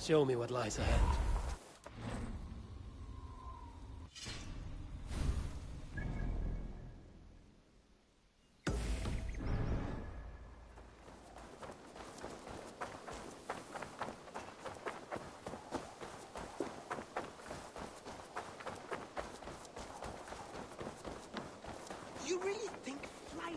Show me what lies ahead. You really think flight?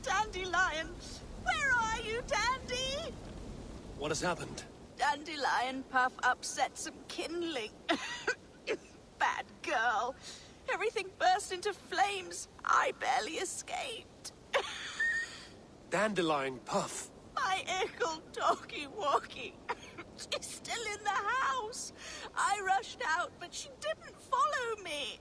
Dandelion! Where are you, Dandy? What has happened? Dandelion Puff upset some kindling. Bad girl. Everything burst into flames. I barely escaped. Dandelion Puff? My ickle doggy walkie. She's still in the house. I rushed out, but she didn't follow me.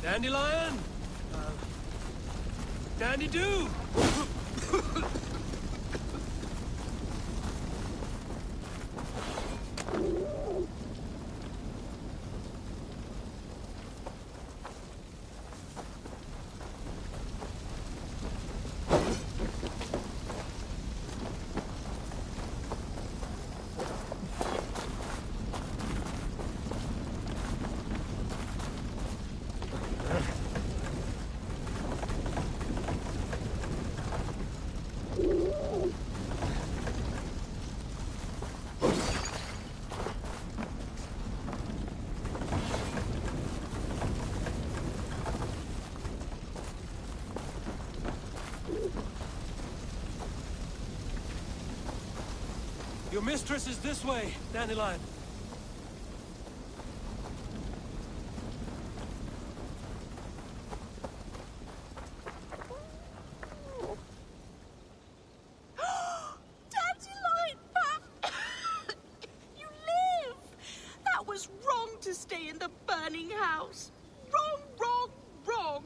Dandelion? Dandy-Doo! Your mistress is this way, Dandelion. Dandelion Puff! You live! That was wrong to stay in the burning house. Wrong, wrong, wrong.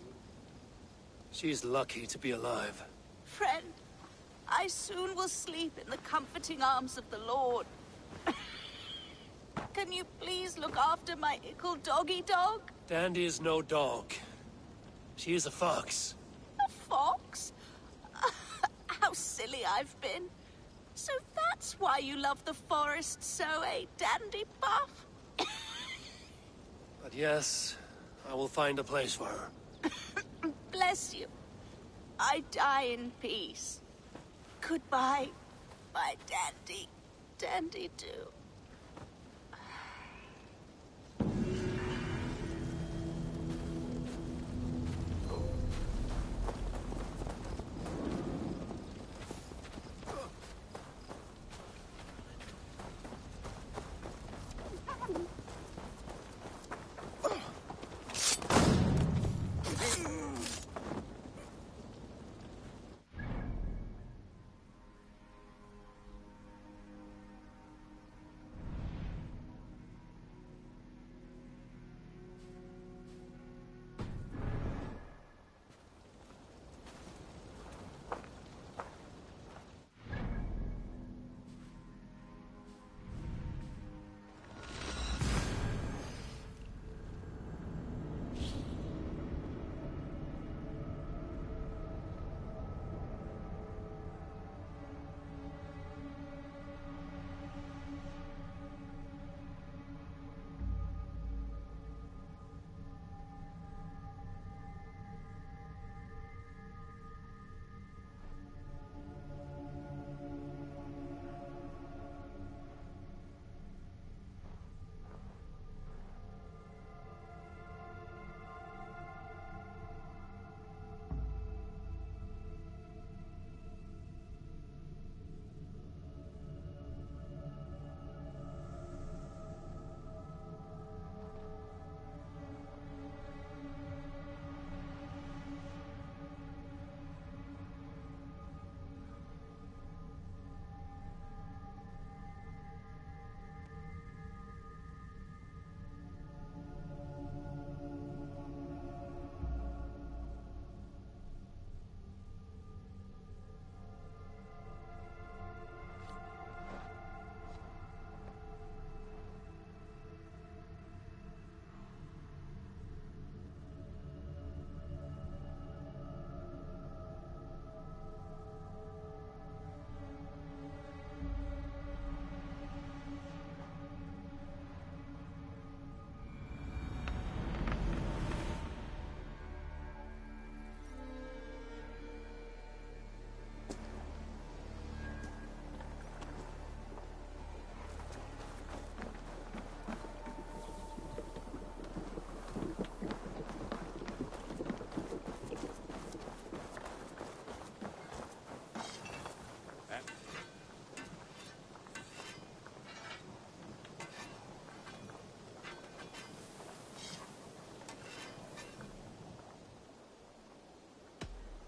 She's lucky to be alive. Friend, I soon will sleep in the comforting arms of the Lord. Can you please look after my ickle doggy dog? Dandy is no dog. She is a fox. A fox? How silly I've been. So that's why you love the forest so, eh, Dandy Buff? But yes, I will find a place for her. Bless you. I die in peace. Goodbye, my Dandy. Dandy do.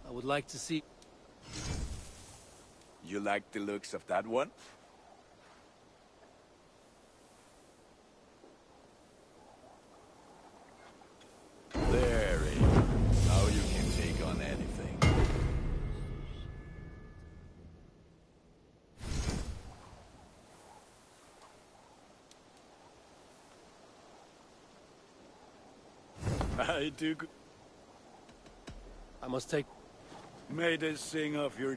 I would like to see... You like the looks of that one? There, now you can take on anything. I do. I must take... May this sing of your...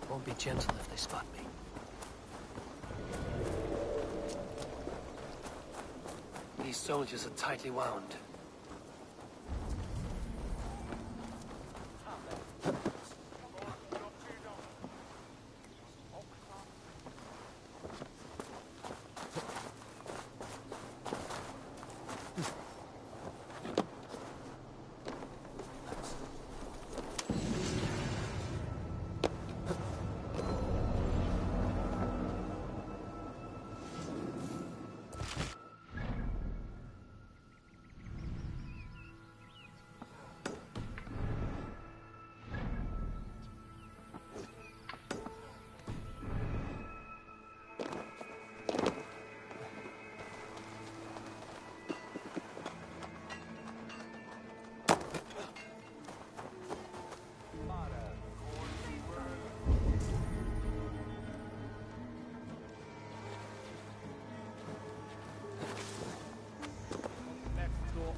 Won't be gentle if they spot me. These soldiers are tightly wound.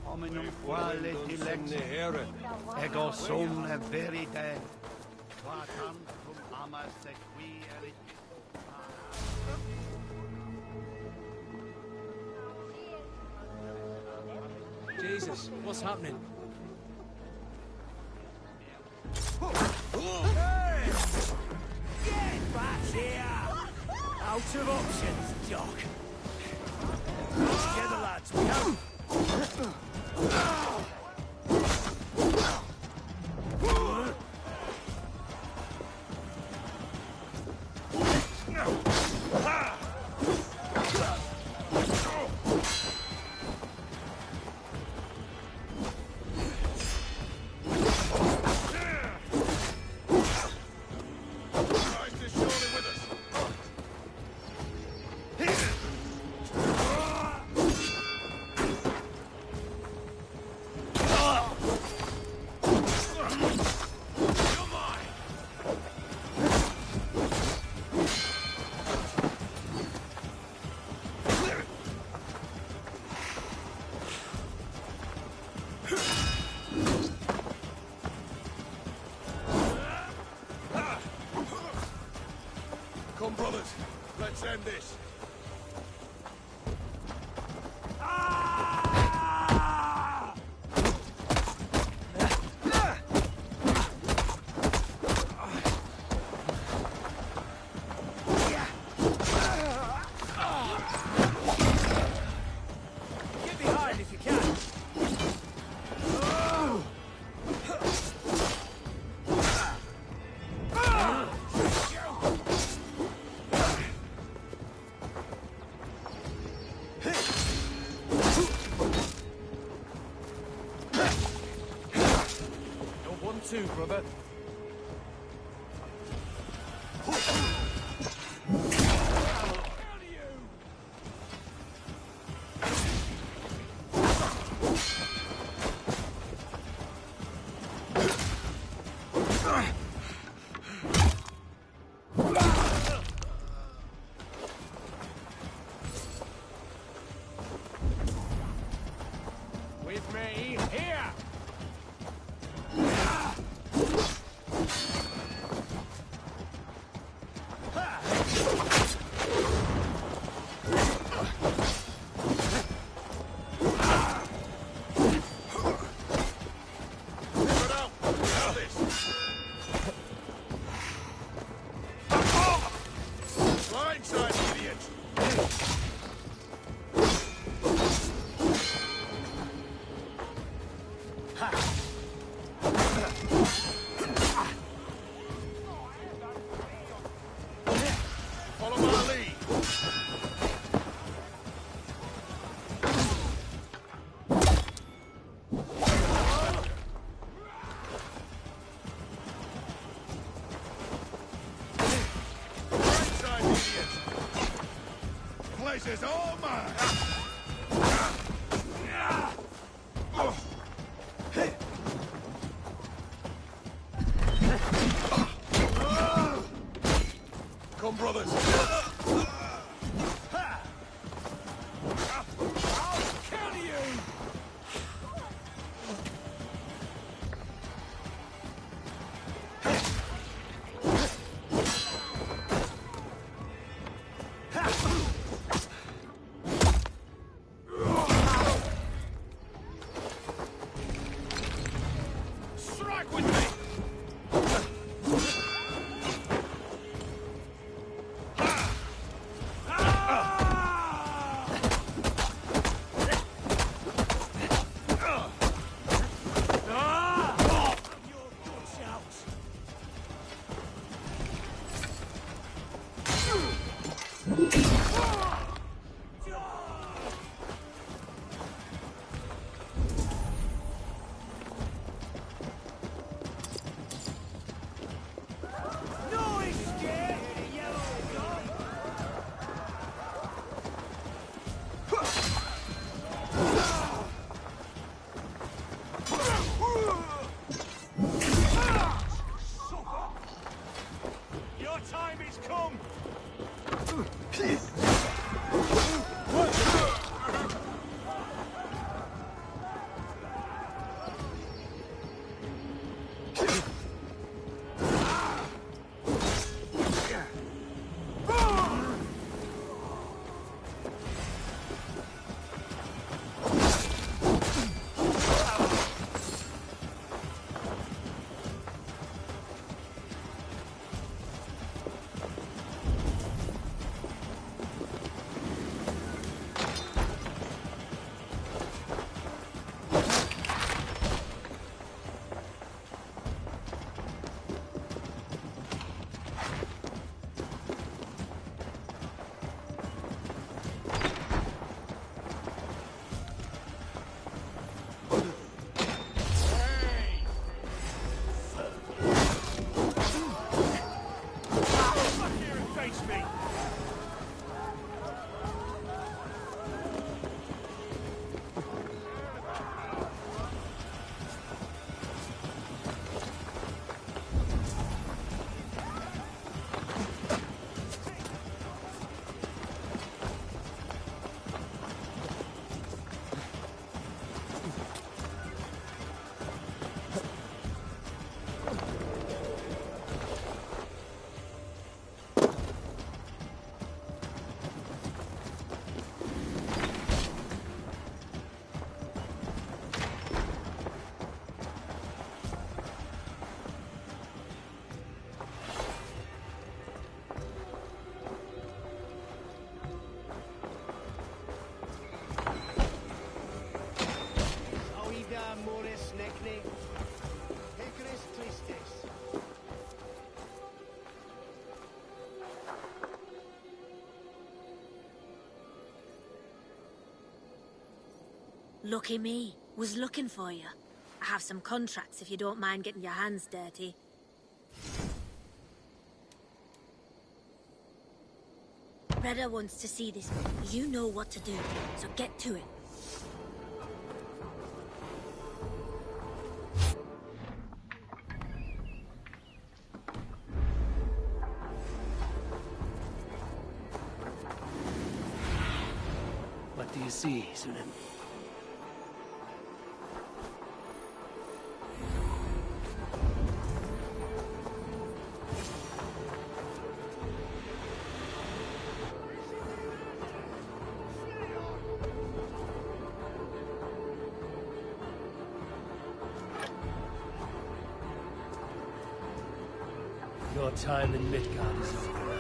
Hominum quale dilex ego sum verite quatam cum ama sequiere. Jesus, what's happening? Hey! Get back here! Out of options, Doc. Together, lads, we have... Come, brothers. Let's end this. Get behind if you can. You're 1-2, brother. With me, here! Spread out. Now this. Blindside, idiots. Follow my lead. Blindside, idiots. Place is all mine. Come, brothers. Lucky me. Was looking for you. I have some contracts if you don't mind getting your hands dirty. Reda wants to see this. You know what to do, so get to it. What do you see, Sunan? Your time in Midgard is over.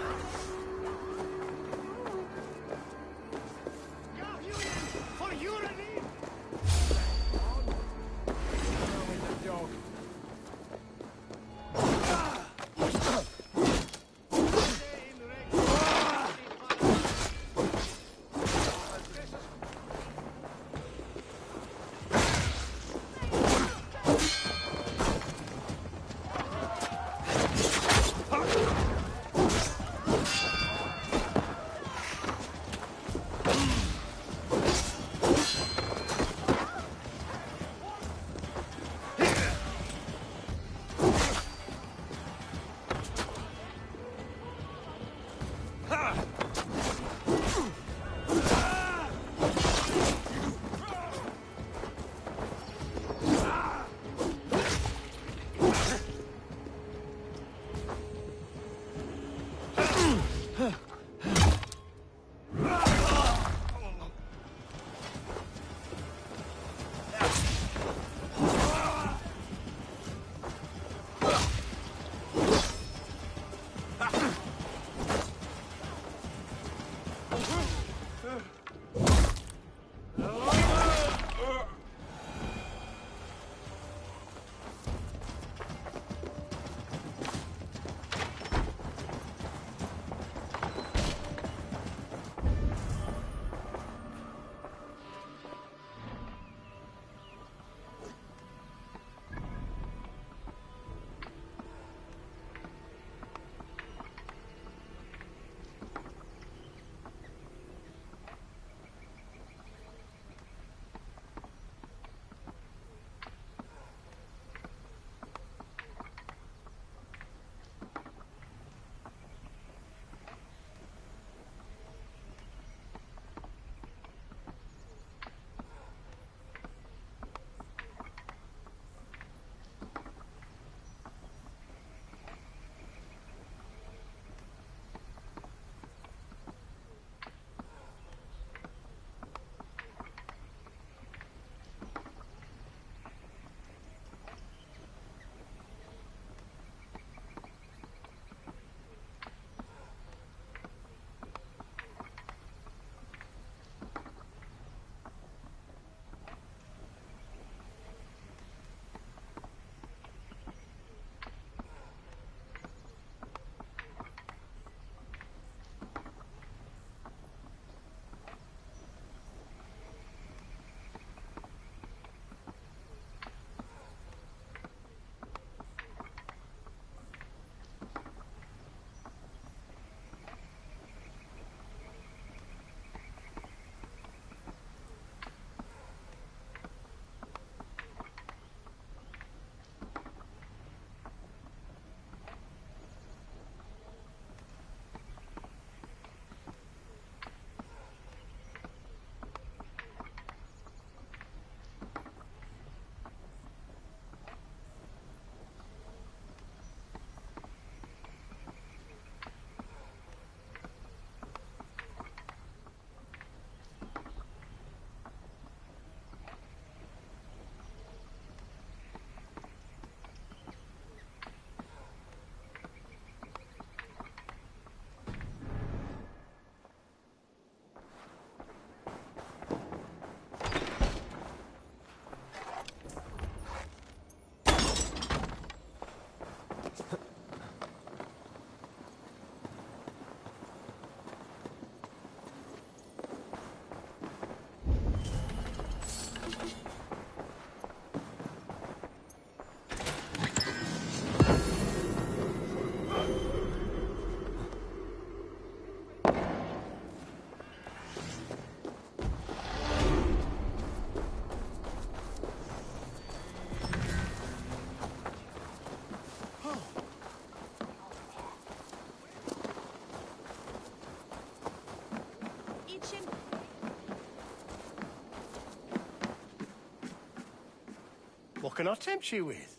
can I tempt you with?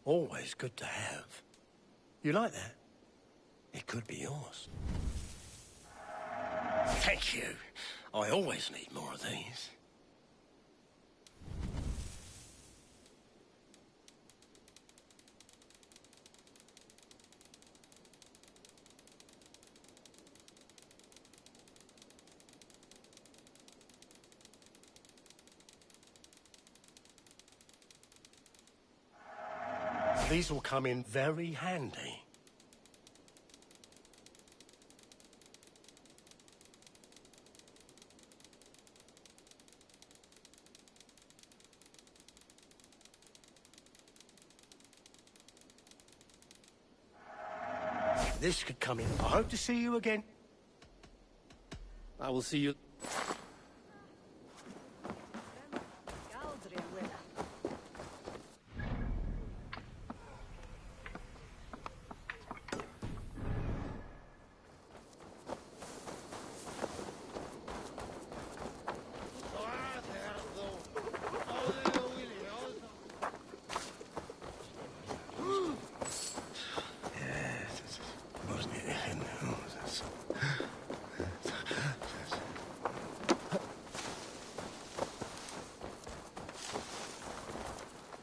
Always good to have. You like that? It could be yours. Thank you. I always need more of these. These will come in very handy. This could come in. I hope to see you again. I will see you.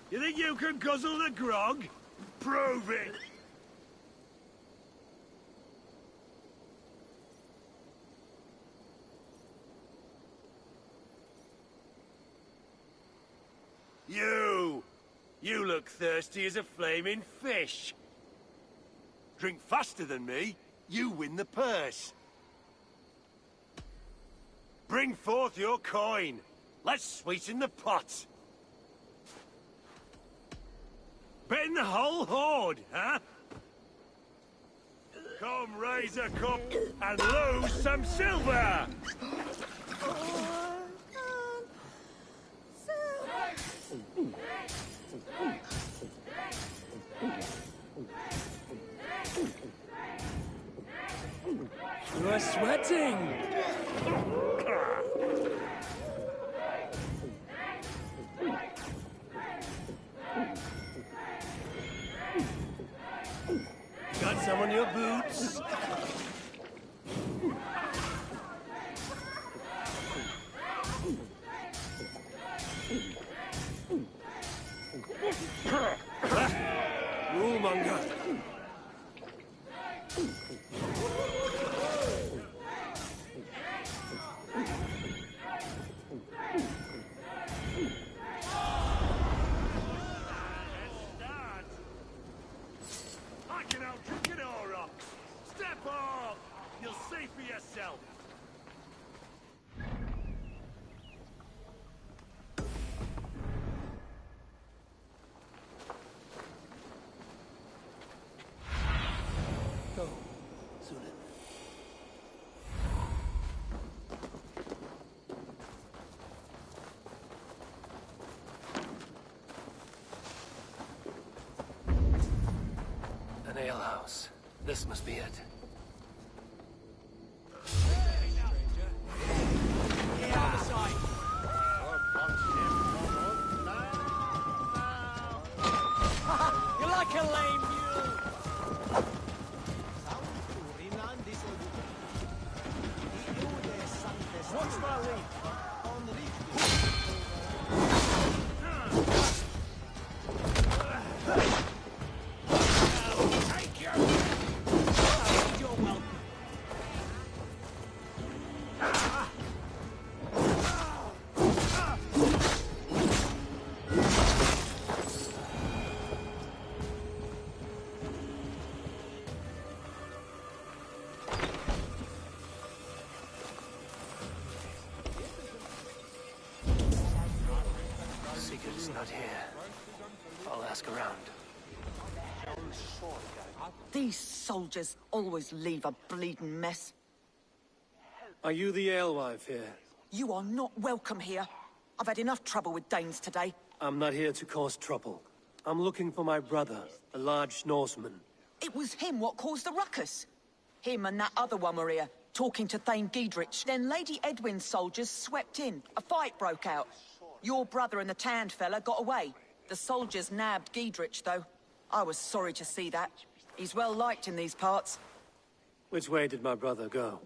You think you can guzzle the grog? Prove it! You look thirsty as a flaming fish. Drink faster than me, you win the purse. Bring forth your coin. Let's sweeten the pot. Bet in the whole hoard, huh? Come, raise a cup and lose some silver! You're sweating! Got some on your boots? Rulemonger. Step up! You'll see for yourself. Go, Sunan. An alehouse. This must be it. You're like a lame mule. What's my lead? Secret's not here. I'll ask around. These soldiers always leave a bleeding mess. Are you the alewife here? You are not welcome here. I've had enough trouble with Danes today. I'm not here to cause trouble. I'm looking for my brother, a large Norseman. It was him what caused the ruckus. Him and that other one were here, talking to Thane Giedrich. Then Lady Edwin's soldiers swept in. A fight broke out. Your brother and the tanned fella got away. The soldiers nabbed Giedrich, though. I was sorry to see that. He's well liked in these parts. Which way did my brother go?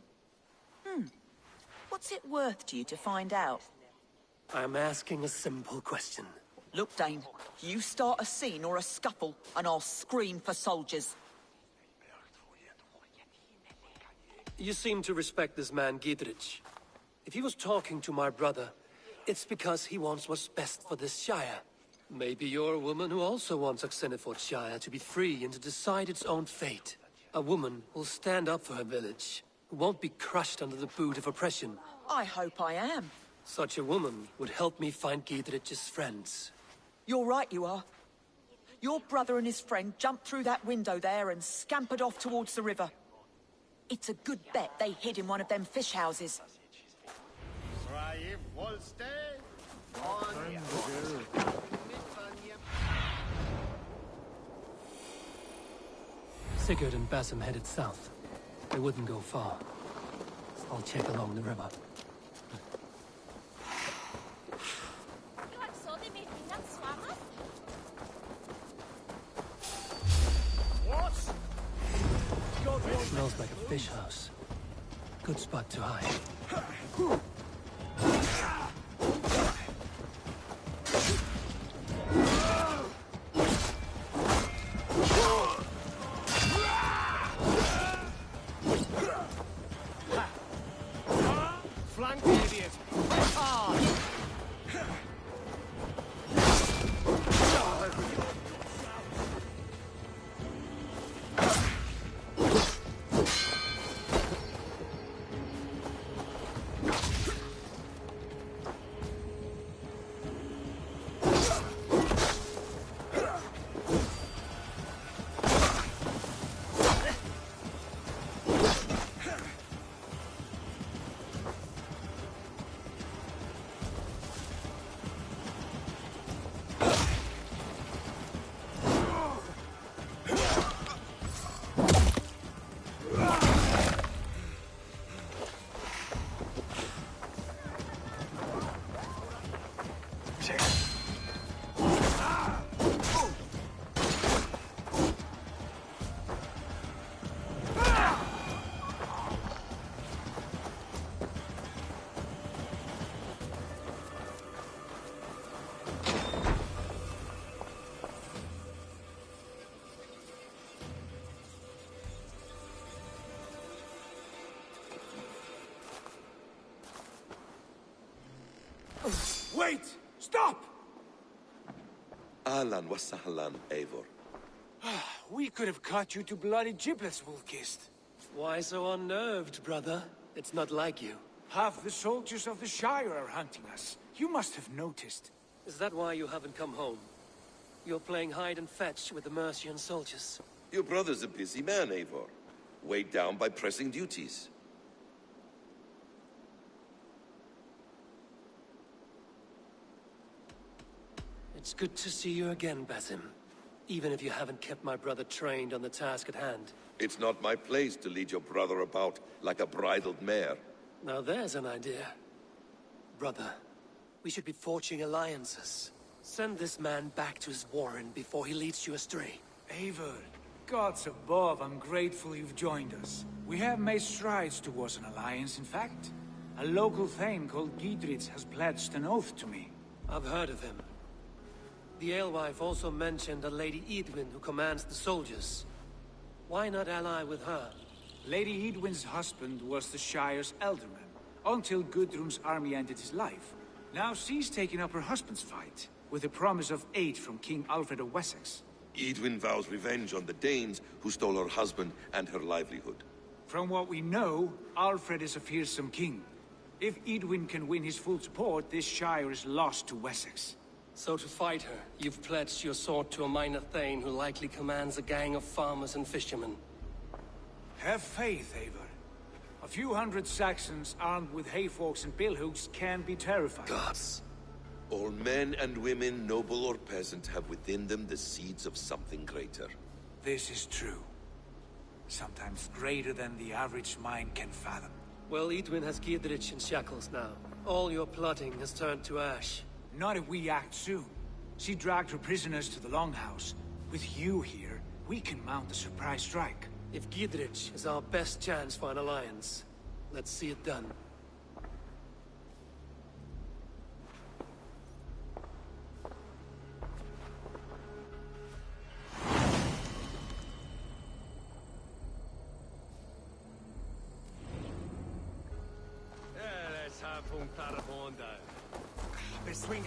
What's it worth to you to find out? I'm asking a simple question. Look, Dane, you start a scene or a scuffle, and I'll scream for soldiers. You seem to respect this man, Giedrich. If he was talking to my brother, it's because he wants what's best for this Shire. Maybe you're a woman who also wants Oxenford Shire to be free and to decide its own fate. A woman who'll stand up for her village, who won't be crushed under the boot of oppression. I hope I am. Such a woman would help me find Giedrich's friends. You're right, you are. Your brother and his friend jumped through that window there and scampered off towards the river. It's a good bet they hid in one of them fish houses. Sigurd and Basim headed south. They wouldn't go far. I'll check along the river. Smells like a fish house. Good spot to hide. Flank the idiot! Hard! Wait! Stop! Ahlan wa sahlan, Eivor. We could have cut you to bloody giblets, Wolf-Kissed. Why so unnerved, brother? It's not like you. Half the soldiers of the Shire are hunting us. You must have noticed. Is that why you haven't come home? You're playing hide and fetch with the Mercian soldiers. Your brother's a busy man, Eivor. Weighed down by pressing duties. It's good to see you again, Basim. Even if you haven't kept my brother trained on the task at hand. It's not my place to lead your brother about like a bridled mare. Now there's an idea. Brother, we should be forging alliances. Send this man back to his warren before he leads you astray. Eivor, gods above, I'm grateful you've joined us. We have made strides towards an alliance, in fact. A local thane called Giedrich has pledged an oath to me. I've heard of him. The alewife also mentioned a Lady Edwin who commands the soldiers. Why not ally with her? Lady Edwin's husband was the Shire's elderman, until Gudrun's army ended his life. Now she's taking up her husband's fight, with the promise of aid from King Alfred of Wessex. Edwin vows revenge on the Danes who stole her husband and her livelihood. From what we know, Alfred is a fearsome king. If Edwin can win his full support, this Shire is lost to Wessex. So to fight her, you've pledged your sword to a minor thane who likely commands a gang of farmers and fishermen. Have faith, Eivor. A few hundred Saxons armed with hayforks and billhooks can be terrifying. Gods. All men and women, noble or peasant, have within them the seeds of something greater. This is true. Sometimes greater than the average mind can fathom. Well, Edwin has Giedrich in shackles now. All your plotting has turned to ash. Not if we act soon. She dragged her prisoners to the Longhouse. With you here, we can mount a surprise strike. If Giedrich is our best chance for an alliance, let's see it done.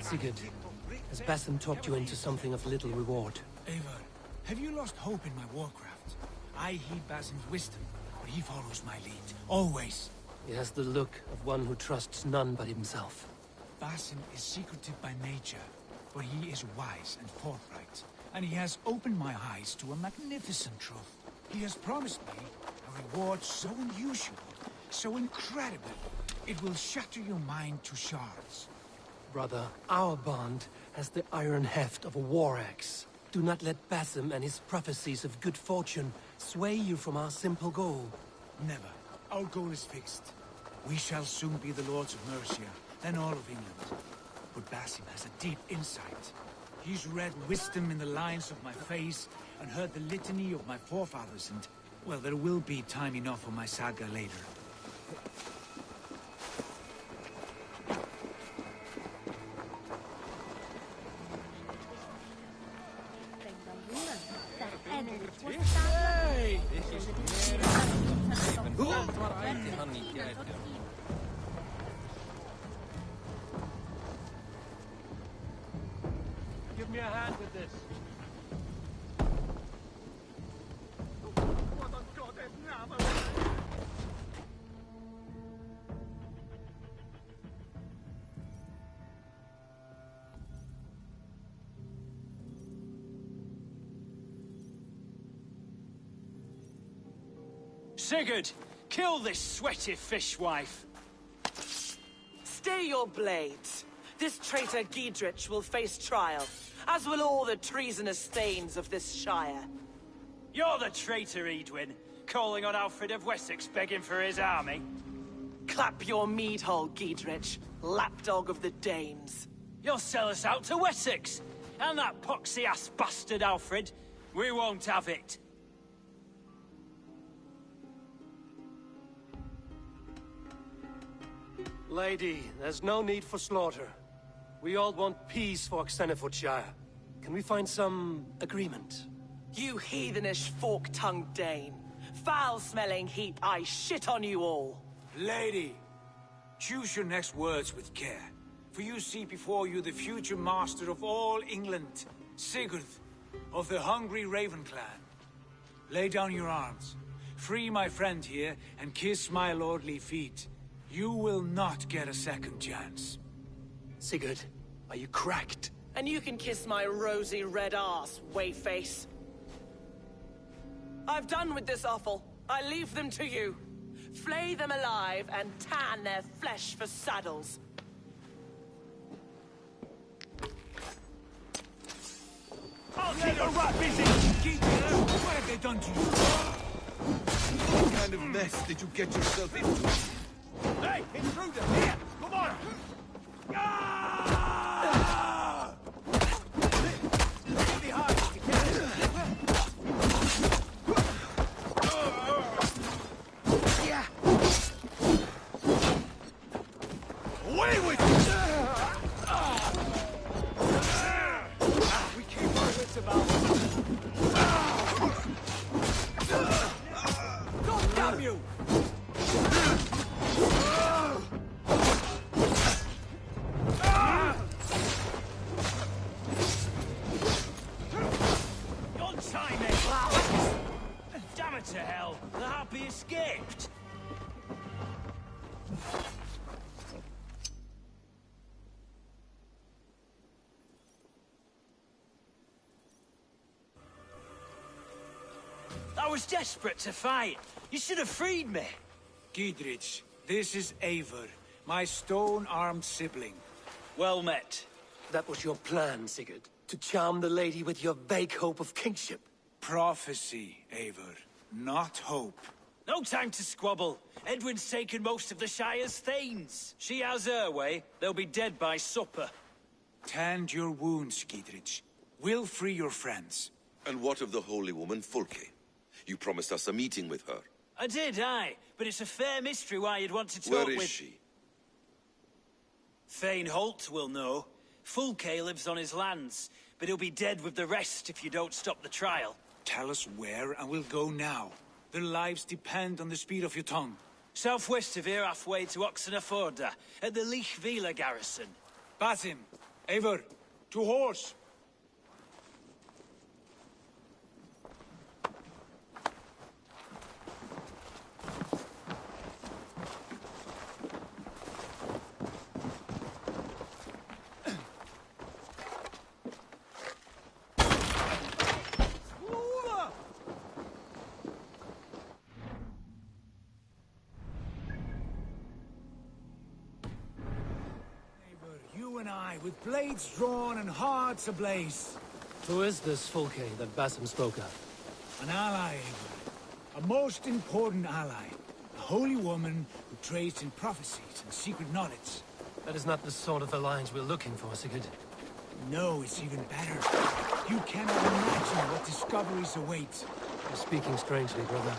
Sigurd, has Basim talked you into something of little reward? Eivor, have you lost hope in my warcraft? I heed Basim's wisdom, but he follows my lead. Always. He has the look of one who trusts none but himself. Basim is secretive by nature, but he is wise and forthright. And he has opened my eyes to a magnificent truth. He has promised me a reward so unusual, so incredible, it will shatter your mind to shards. Brother, our bond has the iron heft of a war axe. Do not let Basim and his prophecies of good fortune sway you from our simple goal. Never. Our goal is fixed. We shall soon be the lords of Mercia, then all of England. But Basim has a deep insight. He's read wisdom in the lines of my face and heard the litany of my forefathers, and, well, there will be time enough for my saga later. Give me a hand with this. Sigurd, kill this sweaty fishwife. Stay your blades. This traitor Giedrich will face trial, as will all the treasonous thanes of this shire. You're the traitor, Edwin, calling on Alfred of Wessex begging for his army. Clap your mead hole, Giedrich, lapdog of the Danes. You'll sell us out to Wessex, and that poxy-ass bastard Alfred. We won't have it. Lady, there's no need for slaughter. We all want peace for Xenofordshire. Can we find some agreement? You heathenish fork-tongued Dane. Foul-smelling heap, I shit on you all. Lady, choose your next words with care. For you see before you the future master of all England, Sigurd, of the hungry Raven clan. Lay down your arms. Free my friend here, and kiss my lordly feet. You will not get a second chance. Sigurd, are you cracked? And you can kiss my rosy red arse, wayface. I've done with this offal. I leave them to you. Flay them alive and tan their flesh for saddles. I'll keep a rat busy! What have they done to you? What kind of mess did you get yourself into? Hey, intruder! Here! Come on! Away with you! We keep our wits about us. God damn you! On time, then! Damn it to hell! The harpy escaped! I was desperate to fight. You should have freed me. Giedrich, this is Eivor, my stone-armed sibling. Well met. That was your plan, Sigurd. To charm the lady with your vague hope of kingship. Prophecy, Eivor, not hope. No time to squabble. Edwin's taken most of the Shire's thanes. She has her way. They'll be dead by supper. Tend your wounds, Giedrich. We'll free your friends. And what of the holy woman, Fulke? You promised us a meeting with her. I did, aye. But it's a fair mystery why you'd want to talk with... Where is she? Thane Holt will know. Fulke lives on his lands, but he'll be dead with the rest if you don't stop the trial. Tell us where, and we'll go now. Their lives depend on the speed of your tongue. Southwest of here, halfway to Oxenaforda, at the Lichvila garrison. Basim, Eivor, to horse! With blades drawn and hearts ablaze. Who is this Fulke that Basim spoke of? An ally, Eivor. A most important ally. A holy woman who trades in prophecies and secret knowledge. That is not the sort of alliance we're looking for, Sigurd. No, it's even better. You cannot imagine what discoveries await. You're speaking strangely, brother.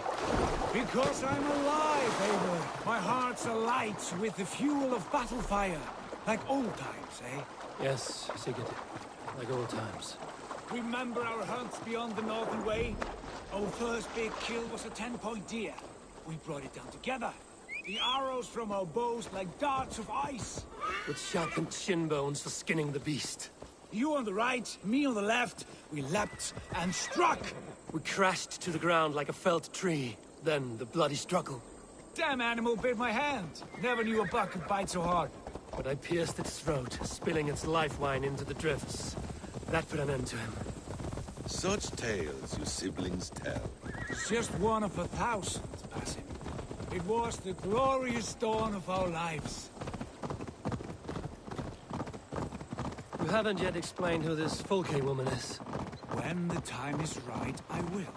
Because I'm alive, Eivor. My heart's alight with the fuel of battle fire. Like old times, eh? Yes, Sigurd. Like old times. Remember our hunts beyond the Northern Way? Our first big kill was a 10-point deer. We brought it down together. The arrows from our bows like darts of ice. With sharpened shin bones for skinning the beast. You on the right, me on the left. We leapt and struck. We crashed to the ground like a felled tree. Then the bloody struggle. Damn animal bit my hand. Never knew a buck could bite so hard. But I pierced its throat, spilling its life wine into the drifts. That put an end to him. Such tales you siblings tell. It's just one of 1,000, Basim. It was the glorious dawn of our lives. You haven't yet explained who this Fulke woman is. When the time is right, I will.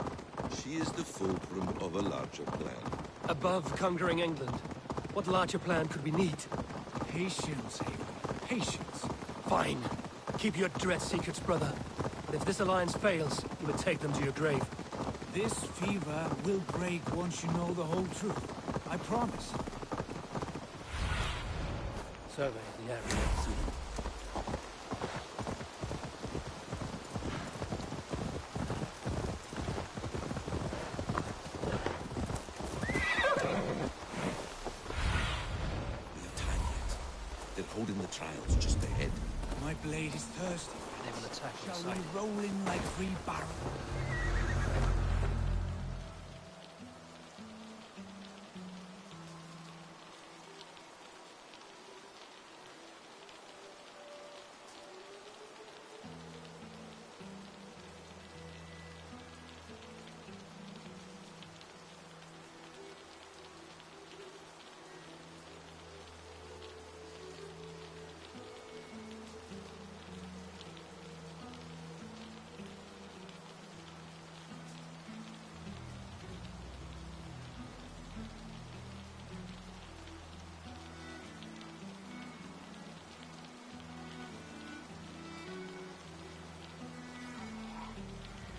She is the fulcrum of a larger plan. Above conquering England, what larger plan could we need? Patience, Eivor. Patience. Fine. Keep your dread secrets, brother. But if this alliance fails, you will take them to your grave. This fever will break once you know the whole truth. I promise. Survey the area. Holding the trials just ahead. My blade is thirsty. They will attack. Shall we roll in like free barrel?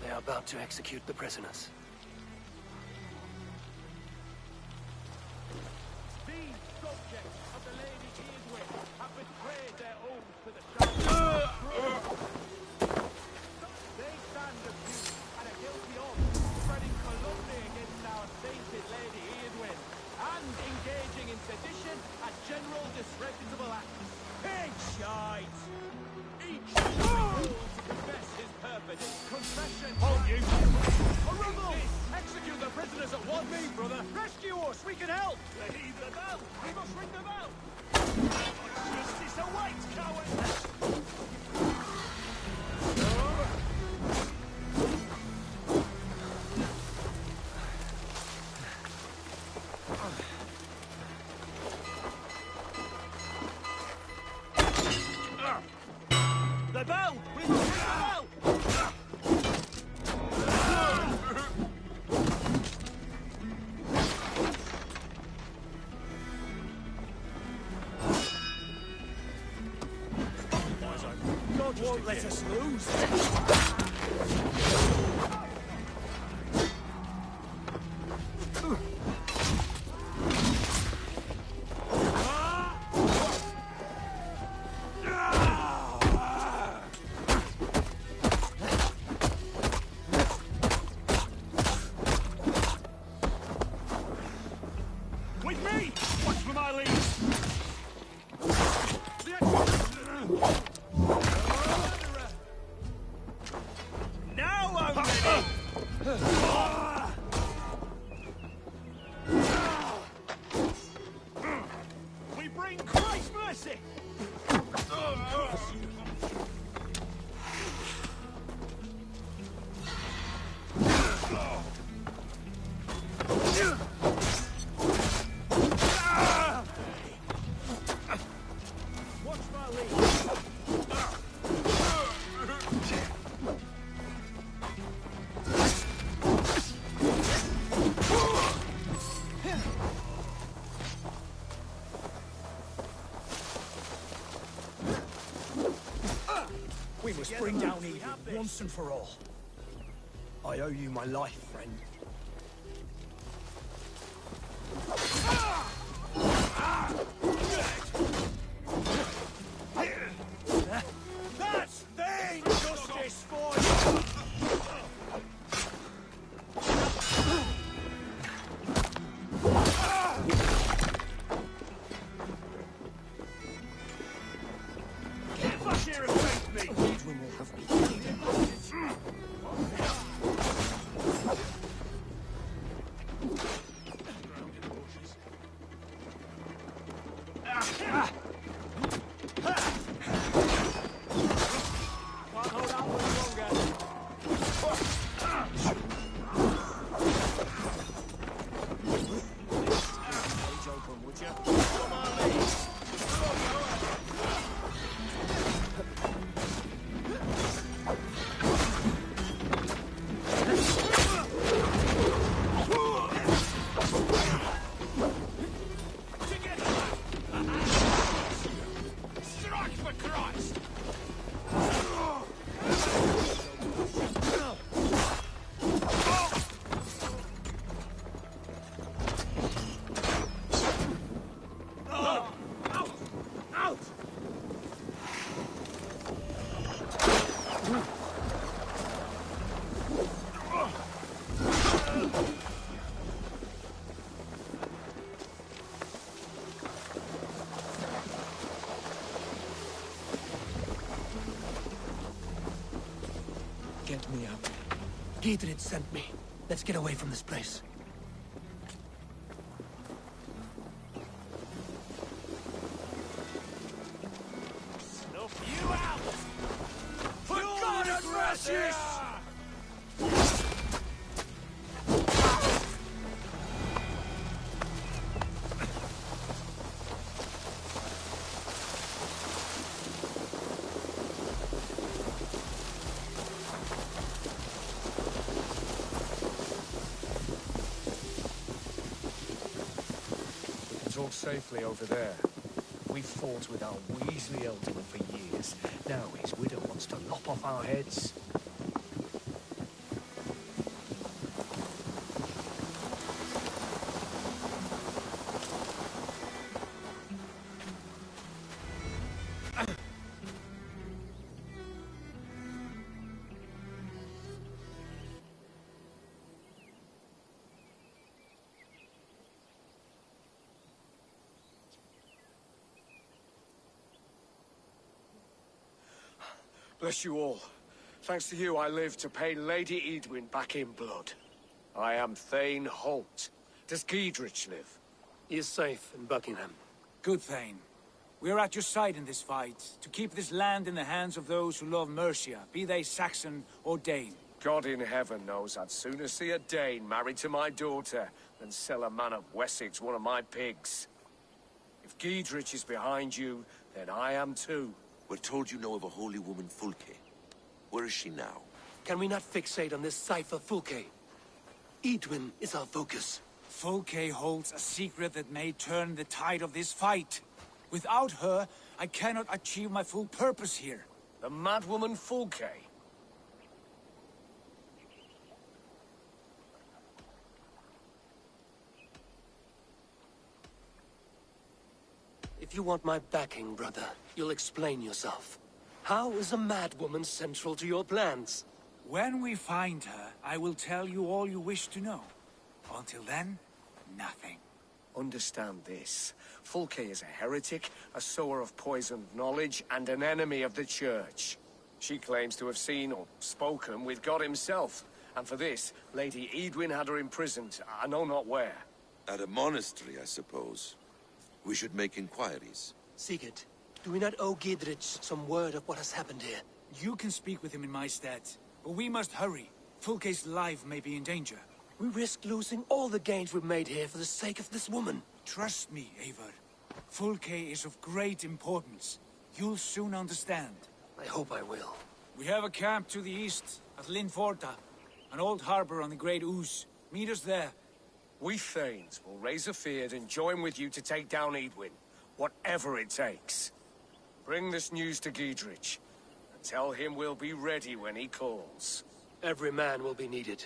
They are about to execute the prisoners. These subjects of the Lady Edwin have betrayed their oaths to the Shire. They stand accused and are guilty of spreading calumny against our sainted Lady Edwin and engaging in sedition and general disreputable acts. Pig shite! Each will confess his purpose. Confession. Hold you! A rebel! Execute the prisoners at one. Me, brother. Rescue us. We can help. Heed the bell. We must ring the bell. Justice awaits, coward. The bell! We must ring the bell! bring down Edwin once and for all. I owe you my life, friend. That's the justice for you! Get back here and face me! Edwin will have me bleeding. Get me out. Giedrich sent me. Let's get away from this place. Snuff you out! For God and mercy! Talk safely over there. We fought with our Weasley Elderman for years. Now his widow wants to lop off our heads. Bless you all. Thanks to you, I live to pay Lady Edwin back in blood. I am Thane Holt. Does Giedrich live? He is safe in Buckingham. Good, Thane. We are at your side in this fight, to keep this land in the hands of those who love Mercia, be they Saxon or Dane. God in heaven knows I'd sooner see a Dane married to my daughter than sell a man of Wessex one of my pigs. If Giedrich is behind you, then I am too. We're told you know of a holy woman, Fulke. Where is she now? Can we not fixate on this cipher, Fulke? Edwin is our focus. Fulke holds a secret that may turn the tide of this fight. Without her, I cannot achieve my full purpose here. The madwoman Fulke? If you want my backing, brother, you'll explain yourself. How is a madwoman central to your plans? When we find her, I will tell you all you wish to know. Until then, nothing. Understand this. Fulke is a heretic, a sower of poisoned knowledge, and an enemy of the Church. She claims to have seen or spoken with God himself. And for this, Lady Edwin had her imprisoned, I know not where. At a monastery, I suppose. We should make inquiries. Sigurd, do we not owe Giedrich some word of what has happened here? You can speak with him in my stead, but we must hurry. Fulke's life may be in danger. We risk losing all the gains we've made here for the sake of this woman. Trust me, Eivor. Fulke is of great importance. You'll soon understand. I hope I will. We have a camp to the east, at Linforta. An old harbor on the Great Ouse. Meet us there. We Thanes will raise a feard and join with you to take down Edwin, whatever it takes. Bring this news to Giedrich, Tell him we'll be ready when he calls. Every man will be needed.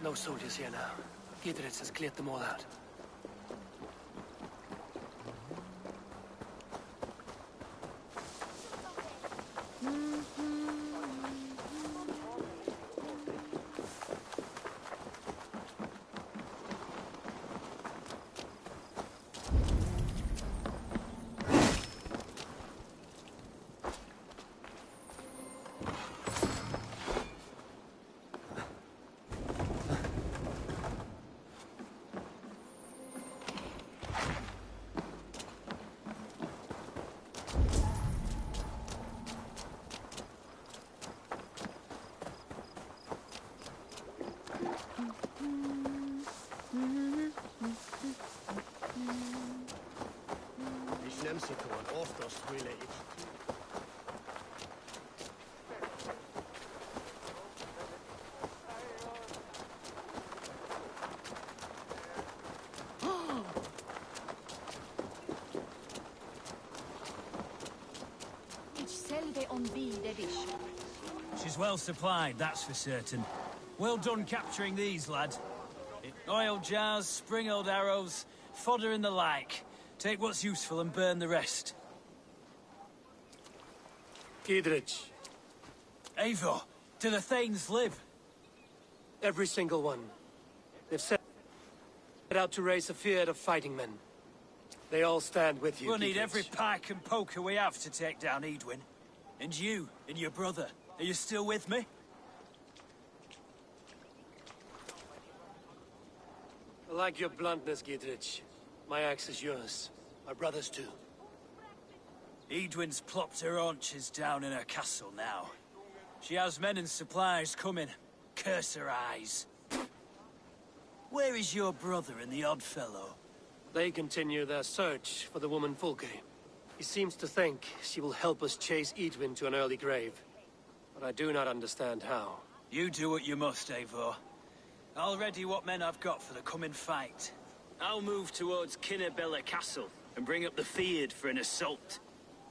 No soldiers here now. Gidritz has cleared them all out. She's well supplied, that's for certain. Well done capturing these, lad. Oil jars, spring-old arrows, fodder and the like. Take what's useful and burn the rest. Gidritz. Eivor, do the Thanes live? Every single one. They've set out to raise a fear of fighting men. They all stand with you, We'll need Gidritz. every pike and poker we have to take down Edwin. And you, and your brother, are you still with me? I like your bluntness, Giedrich. My axe is yours. My brother's too. Edwin's plopped her haunches down in her castle now. She has men and supplies coming. Curse her eyes. Where is your brother and the odd fellow? They continue their search for the woman Fulke. He seems to think she will help us chase Edwin to an early grave. But I do not understand how. You do what you must, Eivor. I'll ready what men I've got for the coming fight. I'll move towards Kinnabella Castle and bring up the Fyrd for an assault.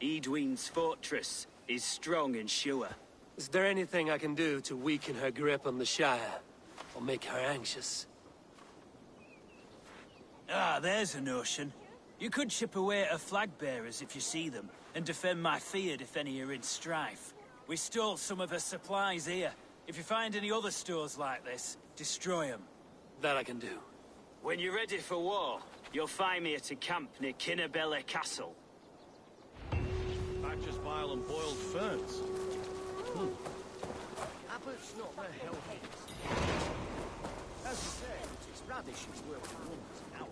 Edwin's fortress is strong and sure. Is there anything I can do to weaken her grip on the Shire? Or make her anxious? Ah, there's a notion. You could chip away at her flag-bearers if you see them, and defend my Fyrd if any are in strife. We stole some of her supplies here. If you find any other stores like this, destroy them. That I can do. When you're ready for war, you'll find me at a camp near Kinnabella Castle. Badger's bile and boiled ferns. Abbott's not the healthiest. As you say, it's radishes were the ones now.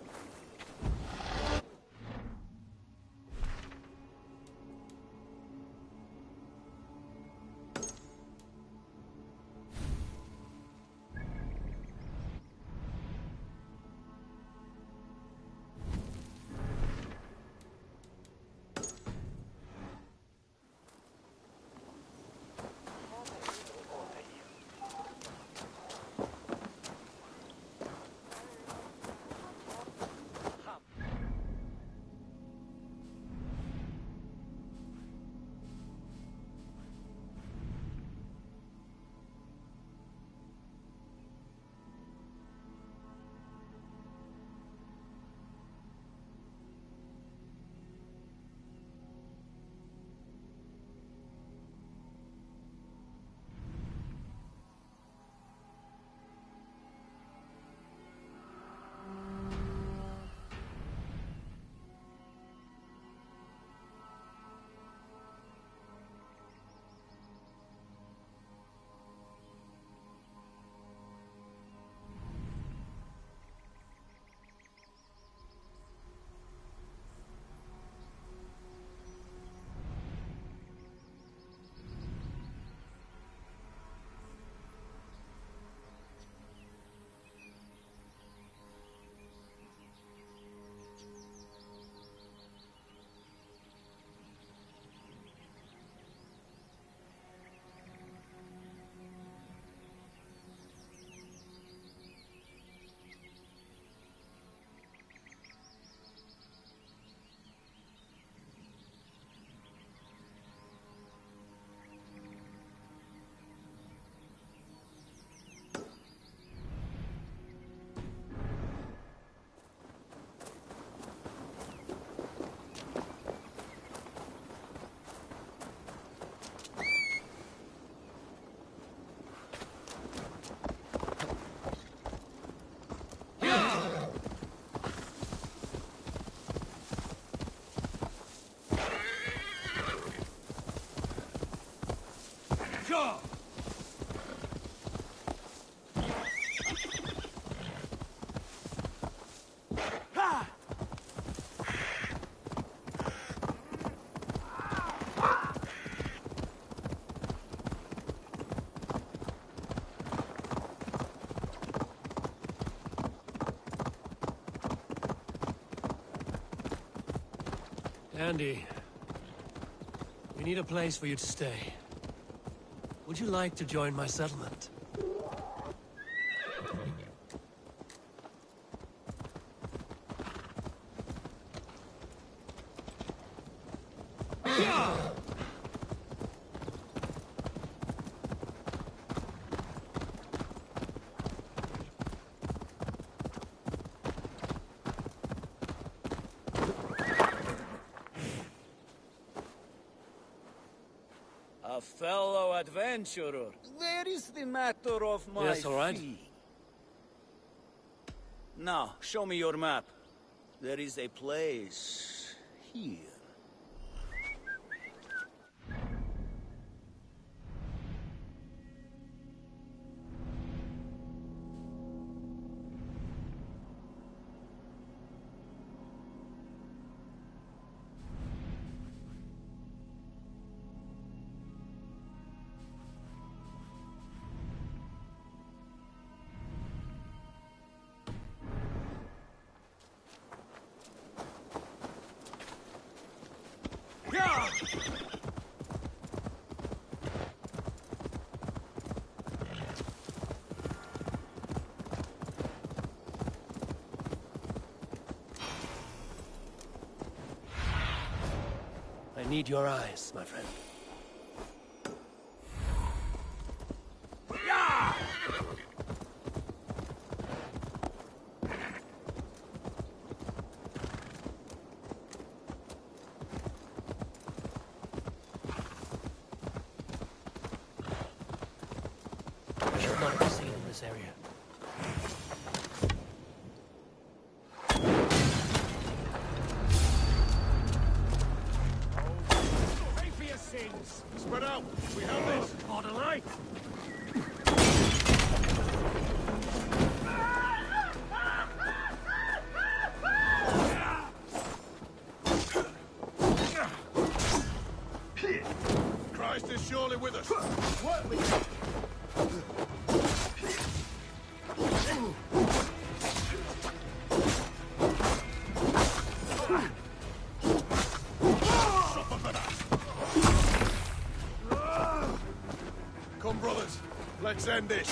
Andy, we need a place for you to stay. Would you like to join my settlement? A fellow adventurer. Where is the matter of my Yes, all right. fee? Now, show me your map. There is a place here. need your eyes, my friend. I should not be seen in this area. Pay for your sins! Spread out! We have this! Orderly! Christ is surely with us! What with Come, brothers. Let's end this.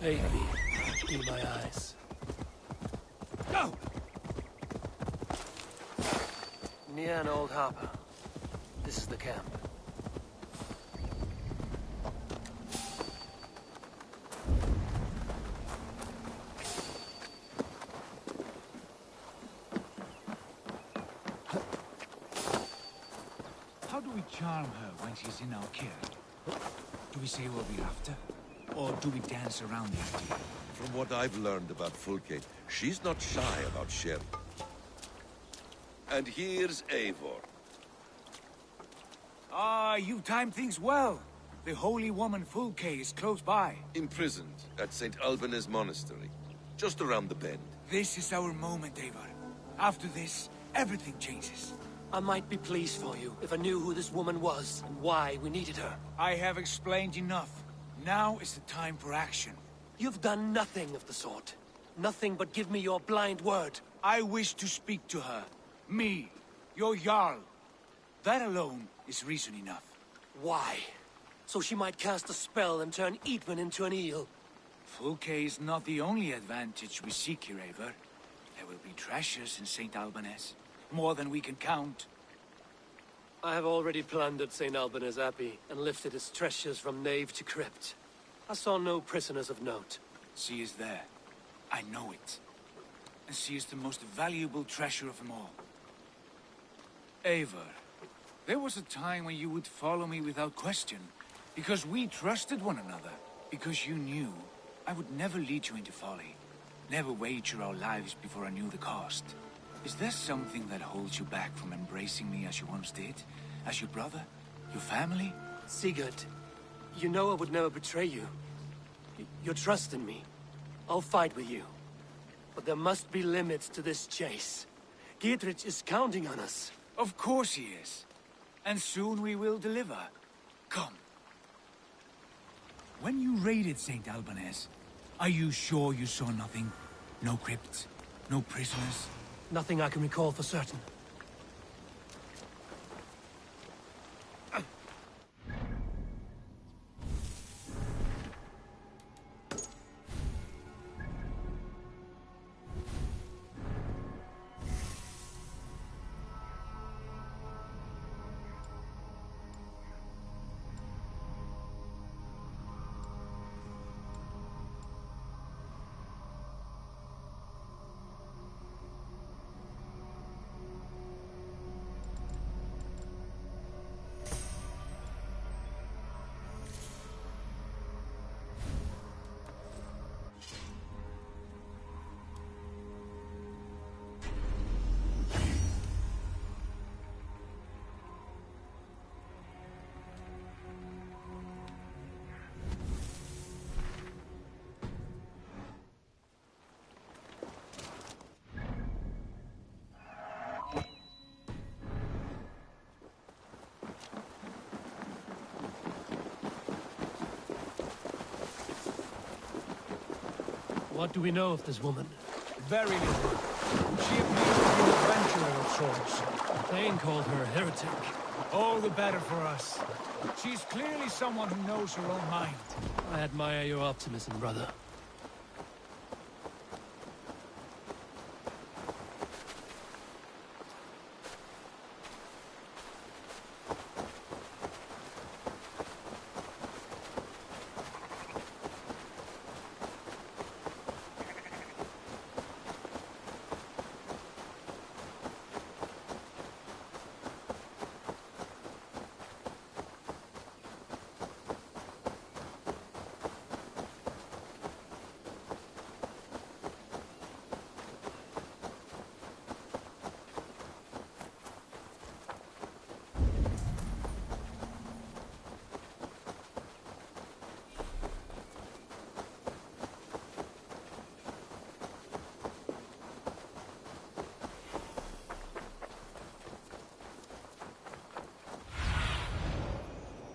Aid me. Be my eyes. Go! Near an old harbor. This is the camp. How do we charm her when she's in our care? Do we say what we're after? Or do we dance around the idea? From what I've learned about Fulke, she's not shy about sharing. And here's Eivor. Ah, you timed things well. The holy woman Fulke is close by. Imprisoned at St. Alban's Monastery, just around the bend. This is our moment, Eivor. After this, everything changes. I might be pleased for you if I knew who this woman was and why we needed her. I have explained enough. Now is the time for action. You've done nothing of the sort. Nothing but give me your blind word. I wish to speak to her. Me, your Jarl. That alone is reason enough. Why? So she might cast a spell and turn Eadwin into an eel. Fulke is not the only advantage we seek here, Eivor. There will be treasures in St. Alban's. More than we can count. I have already plundered St. Alban's Abbey and lifted its treasures from nave to crypt. I saw no prisoners of note. She is there. I know it. And she is the most valuable treasure of them all. Eivor, there was a time when you would follow me without question, because we trusted one another, because you knew I would never lead you into folly, never wager our lives before I knew the cost. Is there something that holds you back from embracing me as you once did? As your brother? Your family? Sigurd, you know I would never betray you. Your trust in me. I'll fight with you. But there must be limits to this chase. Giedrich is counting on us. Of course he is. And soon we will deliver. Come. When you raided St. Alban's, are you sure you saw nothing? No crypts? No prisoners? Nothing I can recall for certain. What do we know of this woman? Very little. She appears to be an adventurer of sorts. Thane called her a heretic. All the better for us. She's clearly someone who knows her own mind. I admire your optimism, brother.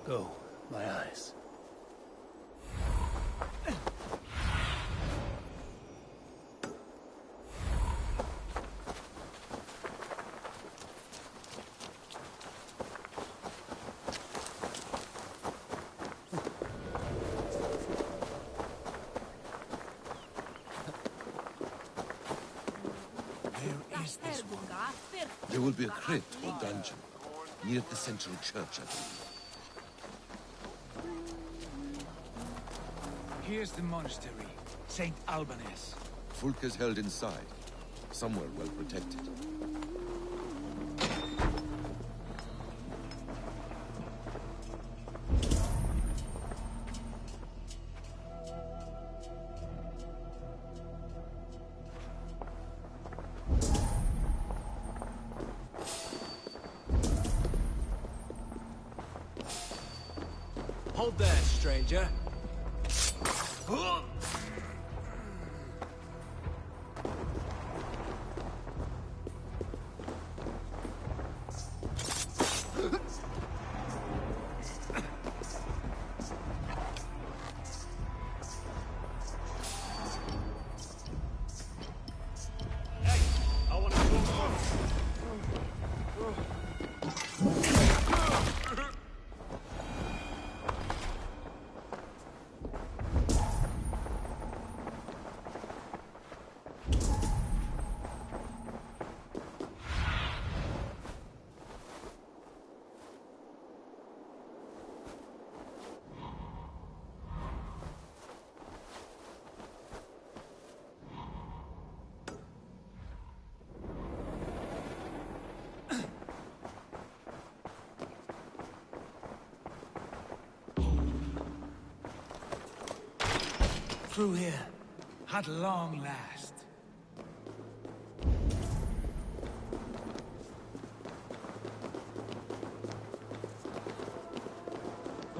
Go, my eyes. Where is this one? There will be a crypt or dungeon near the central church, I believe. Here's the monastery, St. Albanese. Fulka's held inside, somewhere well protected. Hold there, stranger. Through here. At long last.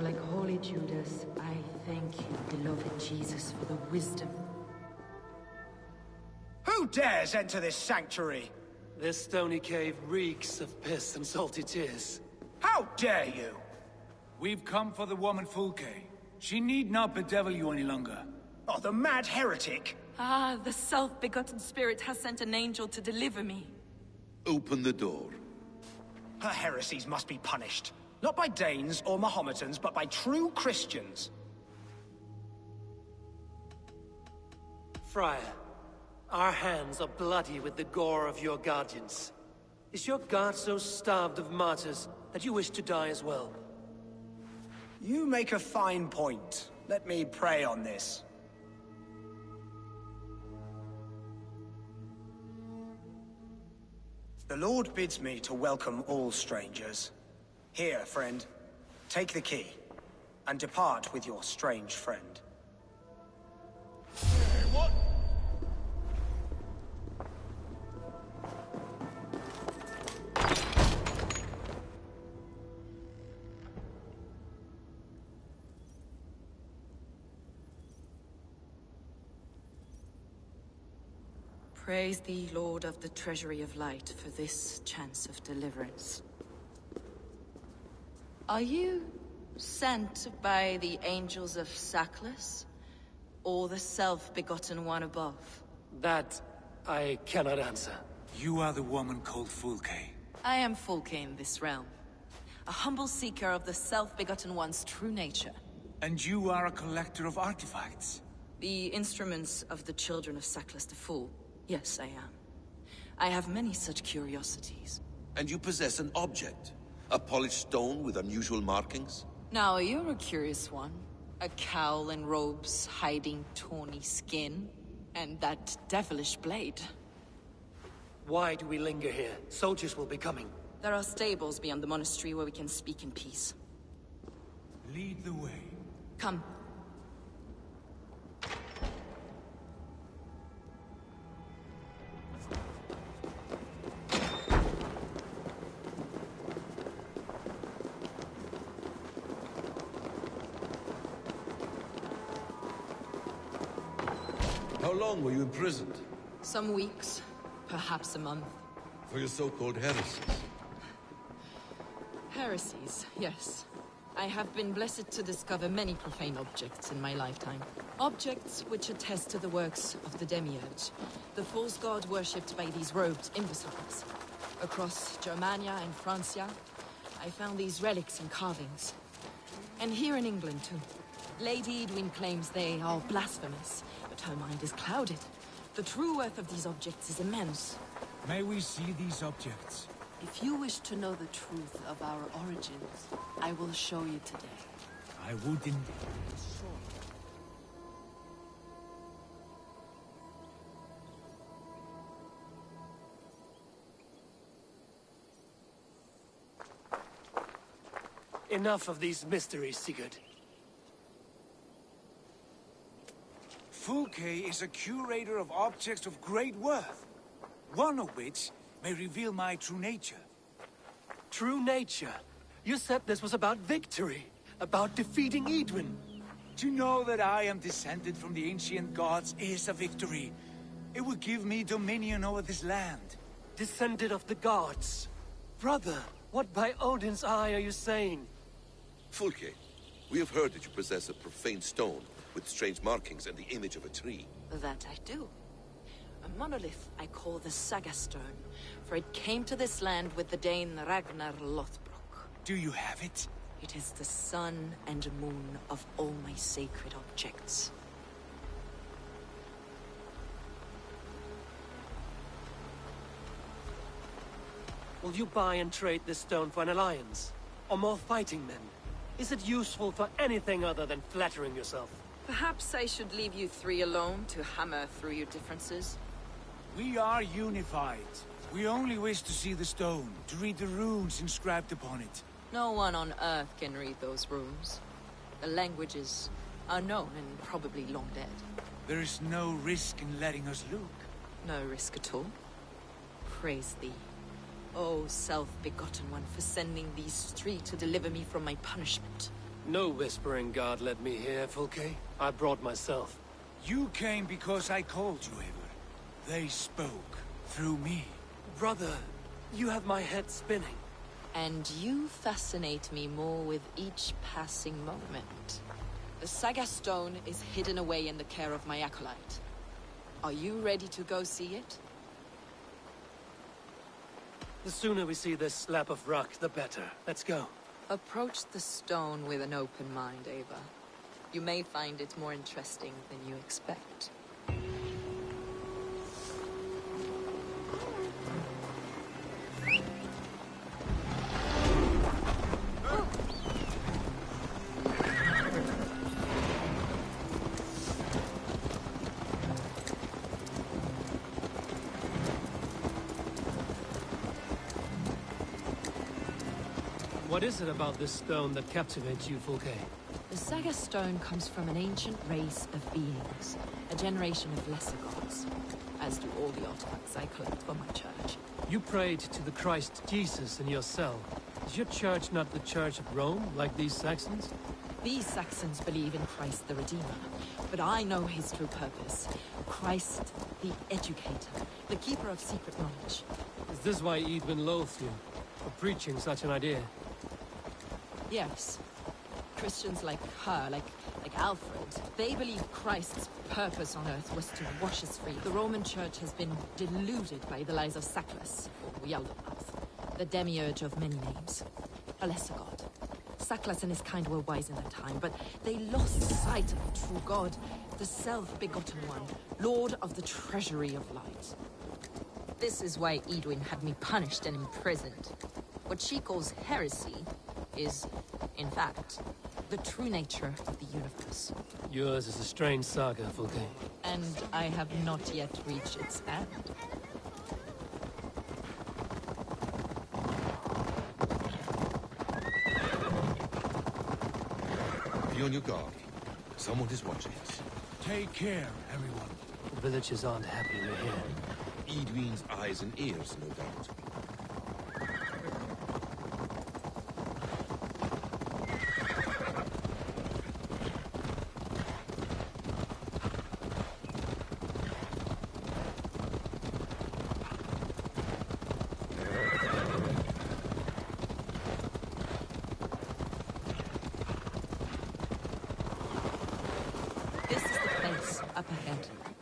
Like Holy Judas, I thank you, beloved Jesus, for the wisdom. Who dares enter this sanctuary? This stony cave reeks of piss and salty tears. How dare you? We've come for the woman Fulke. She need not bedevil you any longer. Oh, the mad heretic! Ah, the self-begotten spirit has sent an angel to deliver me. Open the door. Her heresies must be punished. Not by Danes or Mahometans, but by true Christians. Friar, our hands are bloody with the gore of your guardians. Is your God so starved of martyrs that you wish to die as well? You make a fine point. Let me pray on this. The Lord bids me to welcome all strangers. Here, friend, take the key, and depart with your strange friend. What? Praise thee, Lord of the Treasury of Light, for this chance of deliverance. Are you sent by the angels of Sackless? or the self-begotten one above? That I cannot answer. You are the woman called Fulke. I am Fulke in this realm. A humble seeker of the self-begotten one's true nature. And you are a collector of artifacts? The instruments of the children of Sackless the Fool. Yes, I am. I have many such curiosities. And you possess an object? A polished stone with unusual markings? Now, you're a curious one. A cowl and robes hiding tawny skin. And that devilish blade. Why do we linger here? Soldiers will be coming. There are stables beyond the monastery where we can speak in peace. Lead the way. Come. How long were you imprisoned? Some weeks, perhaps a month. For your so-called heresies? Heresies, yes. I have been blessed to discover many profane objects in my lifetime. Objects which attest to the works of the Demiurge, the false god worshipped by these robed imbeciles. Across Germania and Francia, I found these relics and carvings. And here in England, too. Lady Edwin claims they are blasphemous, but her mind is clouded. The true worth of these objects is immense. May we see these objects? If you wish to know the truth of our origins, I will show you today. I would indeed. Enough of these mysteries, Sigurd. Fulke is a curator of objects of great worth, one of which may reveal my true nature. True nature? You said this was about victory, about defeating Edwin. To know that I am descended from the ancient gods is a victory. It will give me dominion over this land. Descended of the gods? Brother, what by Odin's eye are you saying? Fulke, we have heard that you possess a profane stone with strange markings and the image of a tree. That I do. A monolith I call the Saga Stone, for it came to this land with the Dane Ragnar Lothbrok. Do you have it? It is the sun and moon of all my sacred objects. Will you buy and trade this stone for an alliance? Or more fighting men? Is it useful for anything other than flattering yourself? Perhaps I should leave you three alone to hammer through your differences. We are unified. We only wish to see the stone, to read the runes inscribed upon it. No one on Earth can read those runes. The languages are known and probably long dead. There is no risk in letting us look. No risk at all. Praise thee, O self-begotten one, for sending these three to deliver me from my punishment. No whispering god led me here, Fulke. I brought myself. You came because I called you, Eivor. They spoke through me. Brother, you have my head spinning. And you fascinate me more with each passing moment. The Saga Stone is hidden away in the care of my acolyte. Are you ready to go see it? The sooner we see this slab of rock, the better. Let's go. Approach the stone with an open mind, Ava. You may find it more interesting than you expect. What is it about this stone that captivates you, Fulke? The Saga Stone comes from an ancient race of beings, a generation of lesser gods, as do all the artifacts I collect for my church. You prayed to the Christ Jesus in your cell. Is your church not the Church of Rome, like these Saxons? These Saxons believe in Christ the Redeemer, but I know his true purpose. Christ the Educator, the keeper of secret knowledge. Is this why Edwin loathed you, for preaching such an idea? Yes. Christians like her, like like Alfred. They believe Christ's purpose on earth was to wash us free. The Roman Church has been deluded by the lies of Saklas, or Yaldabaoth, the demiurge of many names. A lesser god. Saklas and his kind were wise in their time, but they lost sight of the true god, the self-begotten one, lord of the treasury of light. This is why Edwin had me punished and imprisoned. What she calls heresy is, in fact, the true nature of the universe. Yours is a strange saga, Fulke. And I have not yet reached its end. Be on your guard. Someone is watching us. Take care, everyone. The villagers aren't happy we're here. Edwin's eyes and ears, no doubt.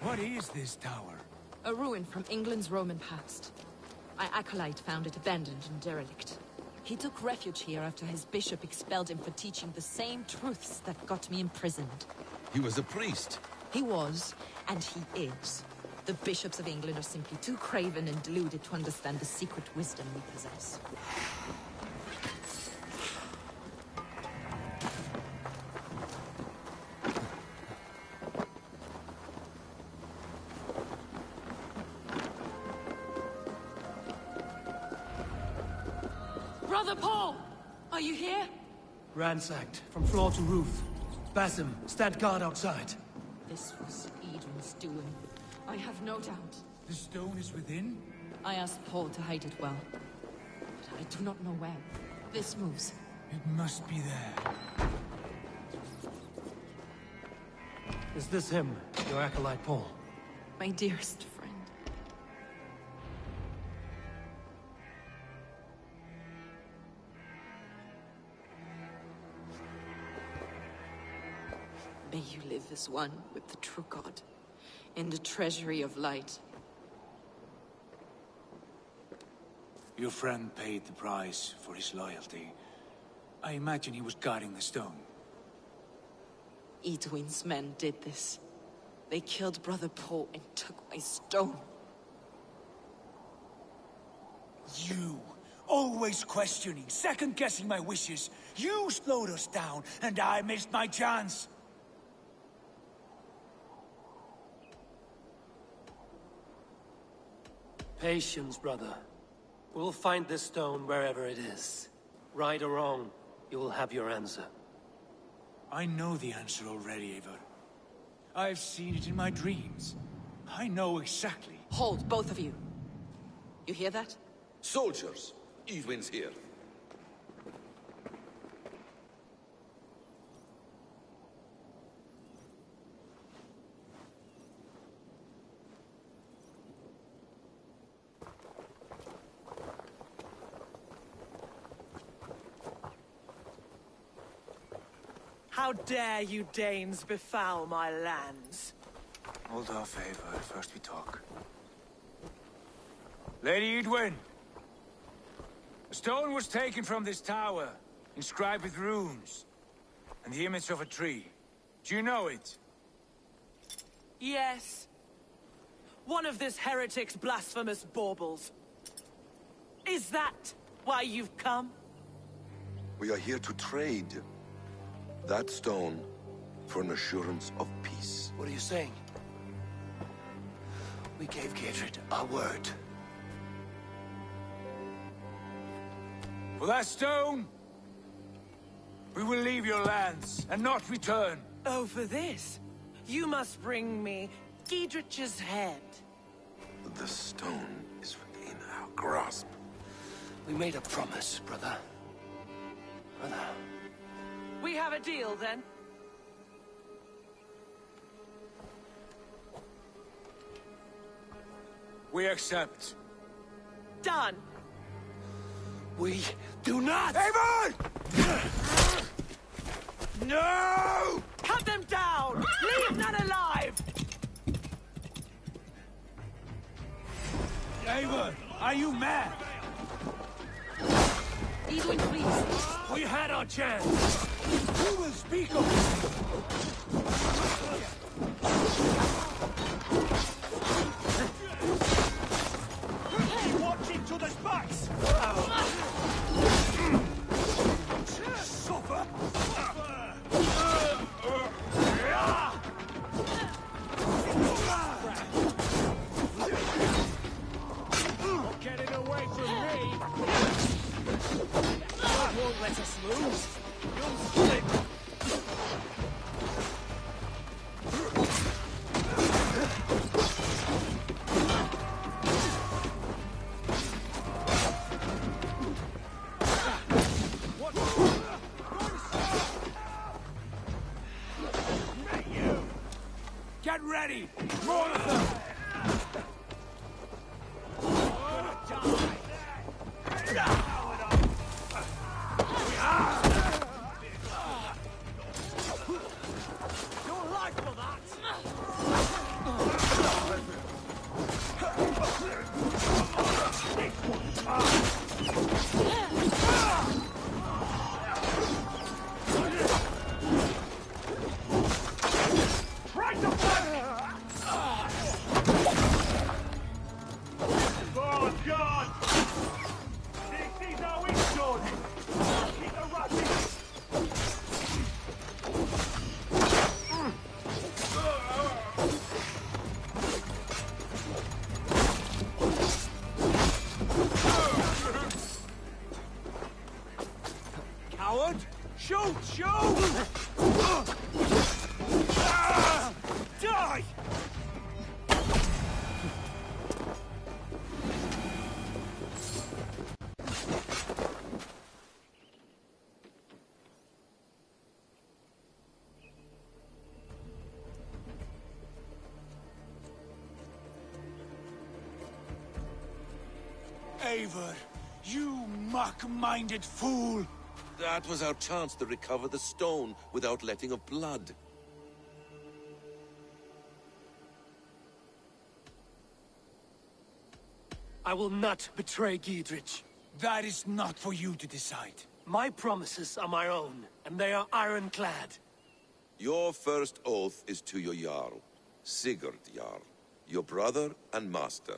What is this tower? A ruin from England's Roman past. My acolyte found it abandoned and derelict. He took refuge here after his bishop expelled him for teaching the same truths that got me imprisoned. He was a priest. He was, and he is. The bishops of England are simply too craven and deluded to understand the secret wisdom we possess. Brother Paul! Are you here? Ransacked, from floor to roof. Basim, stand guard outside. This was Edwin's doing. I have no doubt. The stone is within? I asked Paul to hide it well. But I do not know where. This moves. It must be there. Is this him, your acolyte Paul? My dearest friend. May you live as one with the true God, in the treasury of light. Your friend paid the price for his loyalty. I imagine he was guarding the stone. Edwin's men did this. They killed Brother Paul and took my stone. You! Always questioning, second-guessing my wishes. You slowed us down, and I missed my chance. Patience, brother. We'll find this stone wherever it is. Right or wrong, you will have your answer. I know the answer already, Eivor. I've seen it in my dreams. I know exactly. Hold, both of you. You hear that? Soldiers! Edwin's here. How dare you Danes befoul my lands? Hold off, Eivor. First we talk. Lady Edwin! A stone was taken from this tower, inscribed with runes, and the image of a tree. Do you know it? Yes. One of this heretic's blasphemous baubles. Is that why you've come? We are here to trade that stone for an assurance of peace. What are you saying? We gave Gatred our word. For that stone, we will leave your lands and not return. Oh, for this? You must bring me Giedrich's head. The stone is within our grasp. We made a promise, brother. Brother. We have a deal, then? We accept. Done. We do not! Eivor! No! Come Cut them down! Leave none alive! Eivor, are you mad? Edwin, please. We had our chance. Who will speak of Keep watching to the backs. Suffer. Not getting away from me! God won't let us lose! You'll slip! Get ready! More of them! You're life for that! Try to oh, God! This is how it's done! Keep the rushing! Coward! Shoot! Shoot! Die! Eivor, you muck-minded fool! That was our chance to recover the stone without letting of blood. I will not betray Giedrich. That is not for you to decide. My promises are my own, and they are ironclad. Your first oath is to your Jarl, Sigurd Jarl, your brother and master.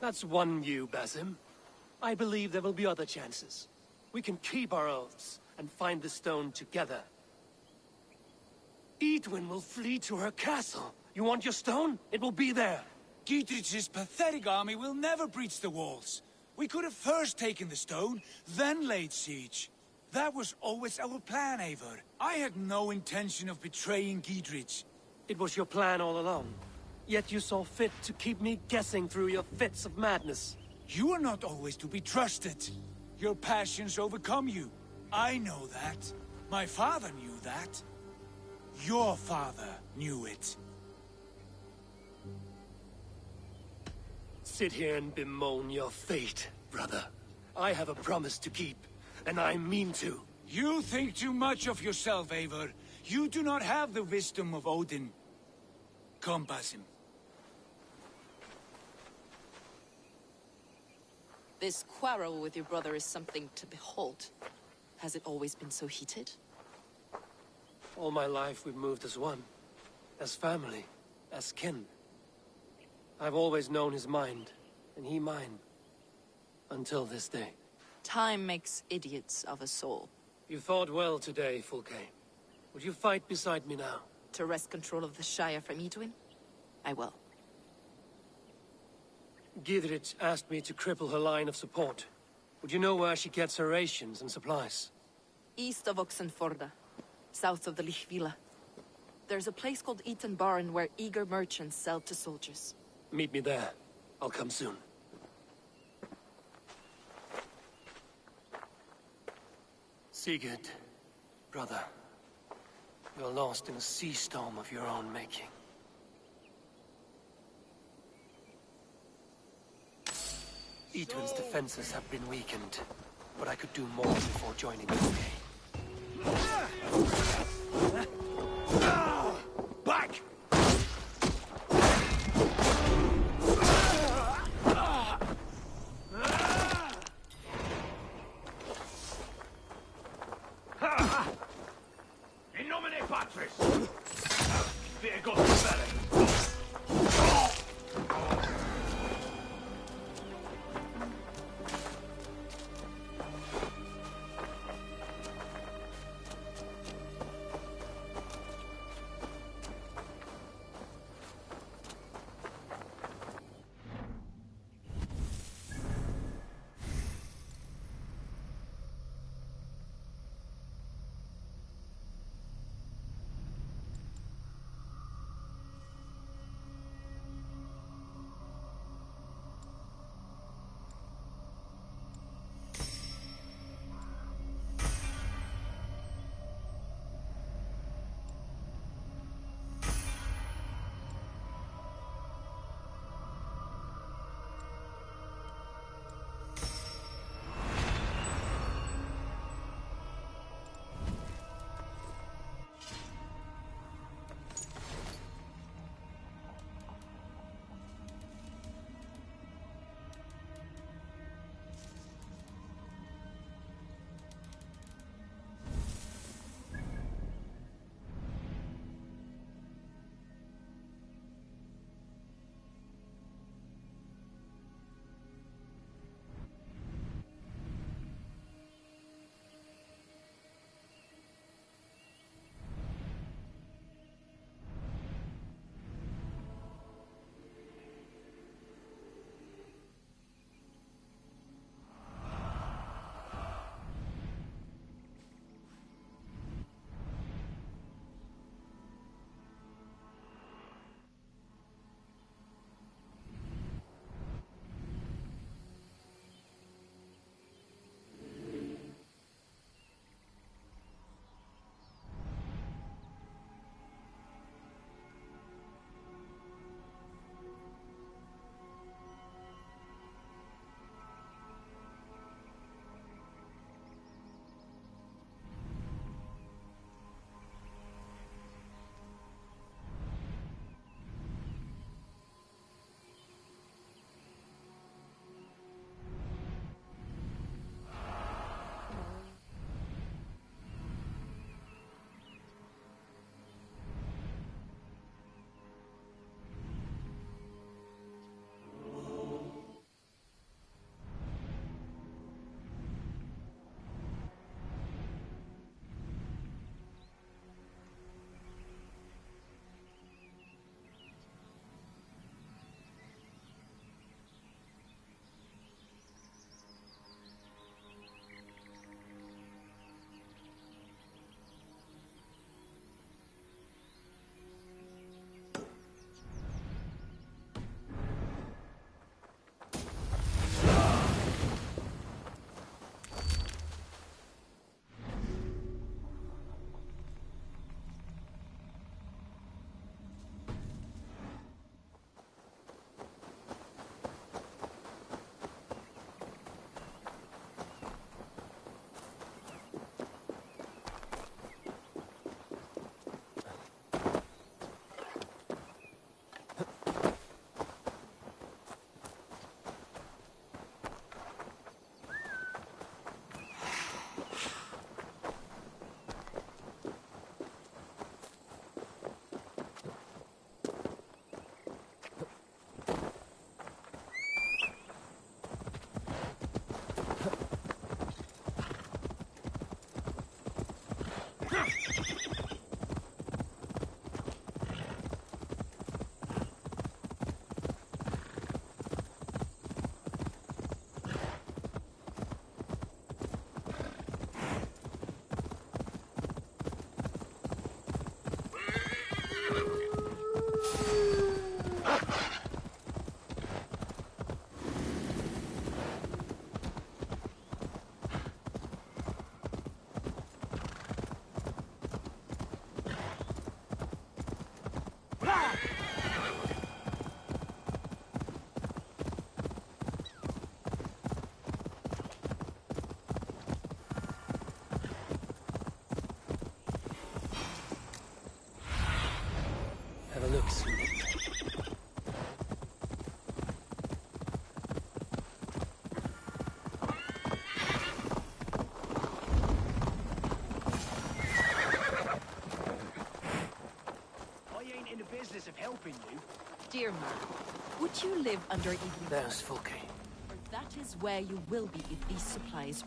That's one you, Basim. I believe there will be other chances. We can keep our oaths and find the stone together. Edwin will flee to her castle. You want your stone? It will be there. Giedrich's pathetic army will never breach the walls. We could have first taken the stone, then laid siege. That was always our plan, Eivor. I had no intention of betraying Giedrich. It was your plan all along. Yet you saw fit to keep me guessing through your fits of madness. You are not always to be trusted. Your passions overcome you. I know that. My father knew that. Your father knew it. Sit here and bemoan your fate, brother. I have a promise to keep, and I mean to. You think too much of yourself, Eivor. You do not have the wisdom of Odin. Come, Basim. This quarrel with your brother is something to behold. Has it always been so heated? All my life we've moved as one. As family. As kin. I've always known his mind, and he mine. Until this day. Time makes idiots of us all. You fought well today, Fulke. Would you fight beside me now? To wrest control of the Shire from Edwin? I will. Giedrich asked me to cripple her line of support. Would you know where she gets her rations and supplies? East of Oxenforda, south of the Lichvila. There's a place called Eaton Barn where eager merchants sell to soldiers. Meet me there. I'll come soon. Sigurd, brother. You're lost in a sea storm of your own making. Edwin's defenses have been weakened. but I could do more before joining UK. Back! In nomine Patris! Fear God belly! here, man. Would you live under even... There's Fulke. Or that is where you will be if these supplies...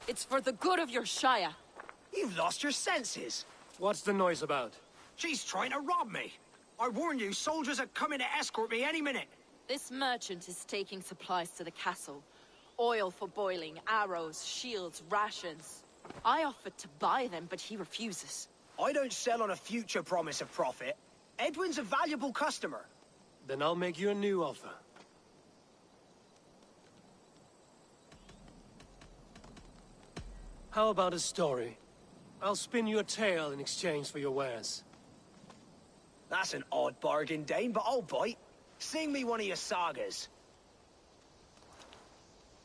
It's for the good of your Shire. You've lost your senses. What's the noise about? She's trying to rob me. I warn you, soldiers are coming to escort me any minute. This merchant is taking supplies to the castle. Oil for boiling, arrows, shields, rations. I offered to buy them, but he refuses. I don't sell on a future promise of profit. Edwin's a valuable customer. Then I'll make you a new offer. How about a story? I'll spin you a tale in exchange for your wares. That's an odd bargain, Dane, but I'll bite. Sing me one of your sagas.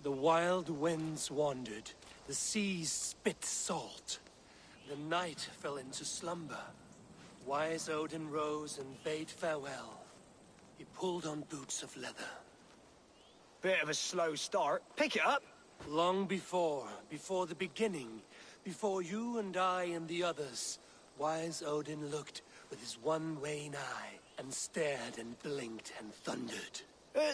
The wild winds wandered, the seas spit salt. The night fell into slumber. Wise Odin rose and bade farewell. He pulled on boots of leather. Bit of a slow start. Pick it up. Long before the beginning, before you and I and the others, wise Odin looked with his one wan eye and stared and blinked and thundered.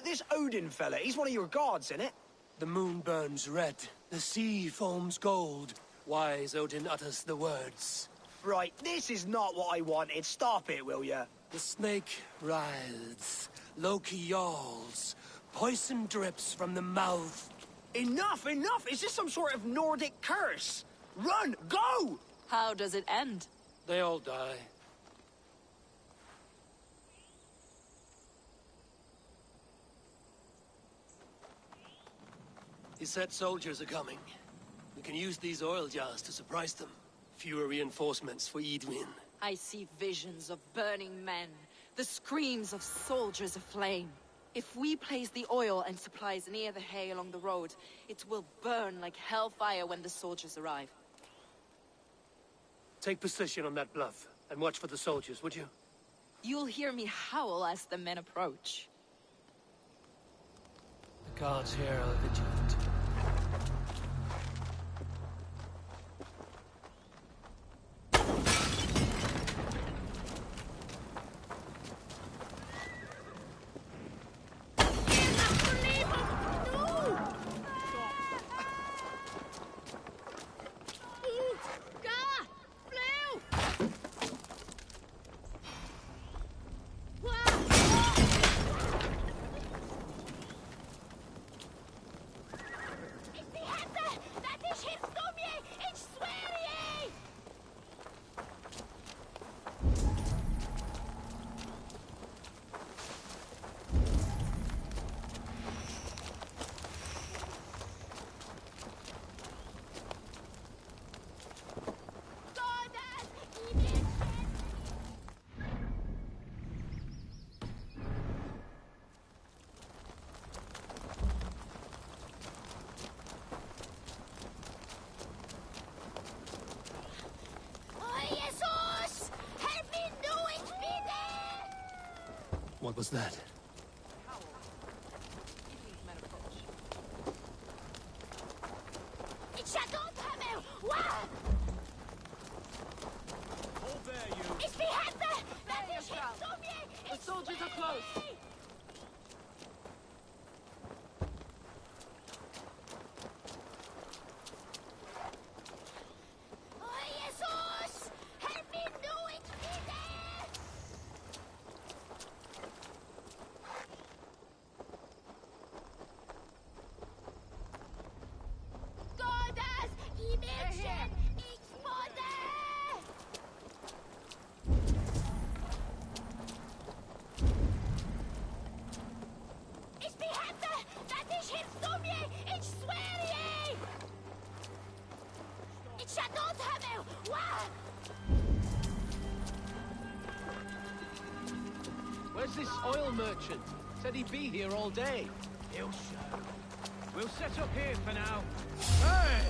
This Odin fella, he's one of your gods, isn't it? The moon burns red, the sea foams gold. Wise Odin utters the words. Right, this is not what I wanted. Stop it, will ya? The snake writhes, Loki yawls, poison drips from the mouth. Enough, enough! Is this some sort of Nordic curse? Run! Go! How does it end? They all die. He said soldiers are coming. We can use these oil jars to surprise them. Fewer reinforcements for Edwin. I see visions of burning men, the screams of soldiers aflame. If we place the oil and supplies near the hay along the road, it will burn like hellfire when the soldiers arrive. Take position on that bluff, and watch for the soldiers, would you? You'll hear me howl as the men approach. The guards here are vigilant. What was that? The soldiers are close. Where's this oil merchant? Said he'd be here all day. He'll show. We'll set up here for now. Hey!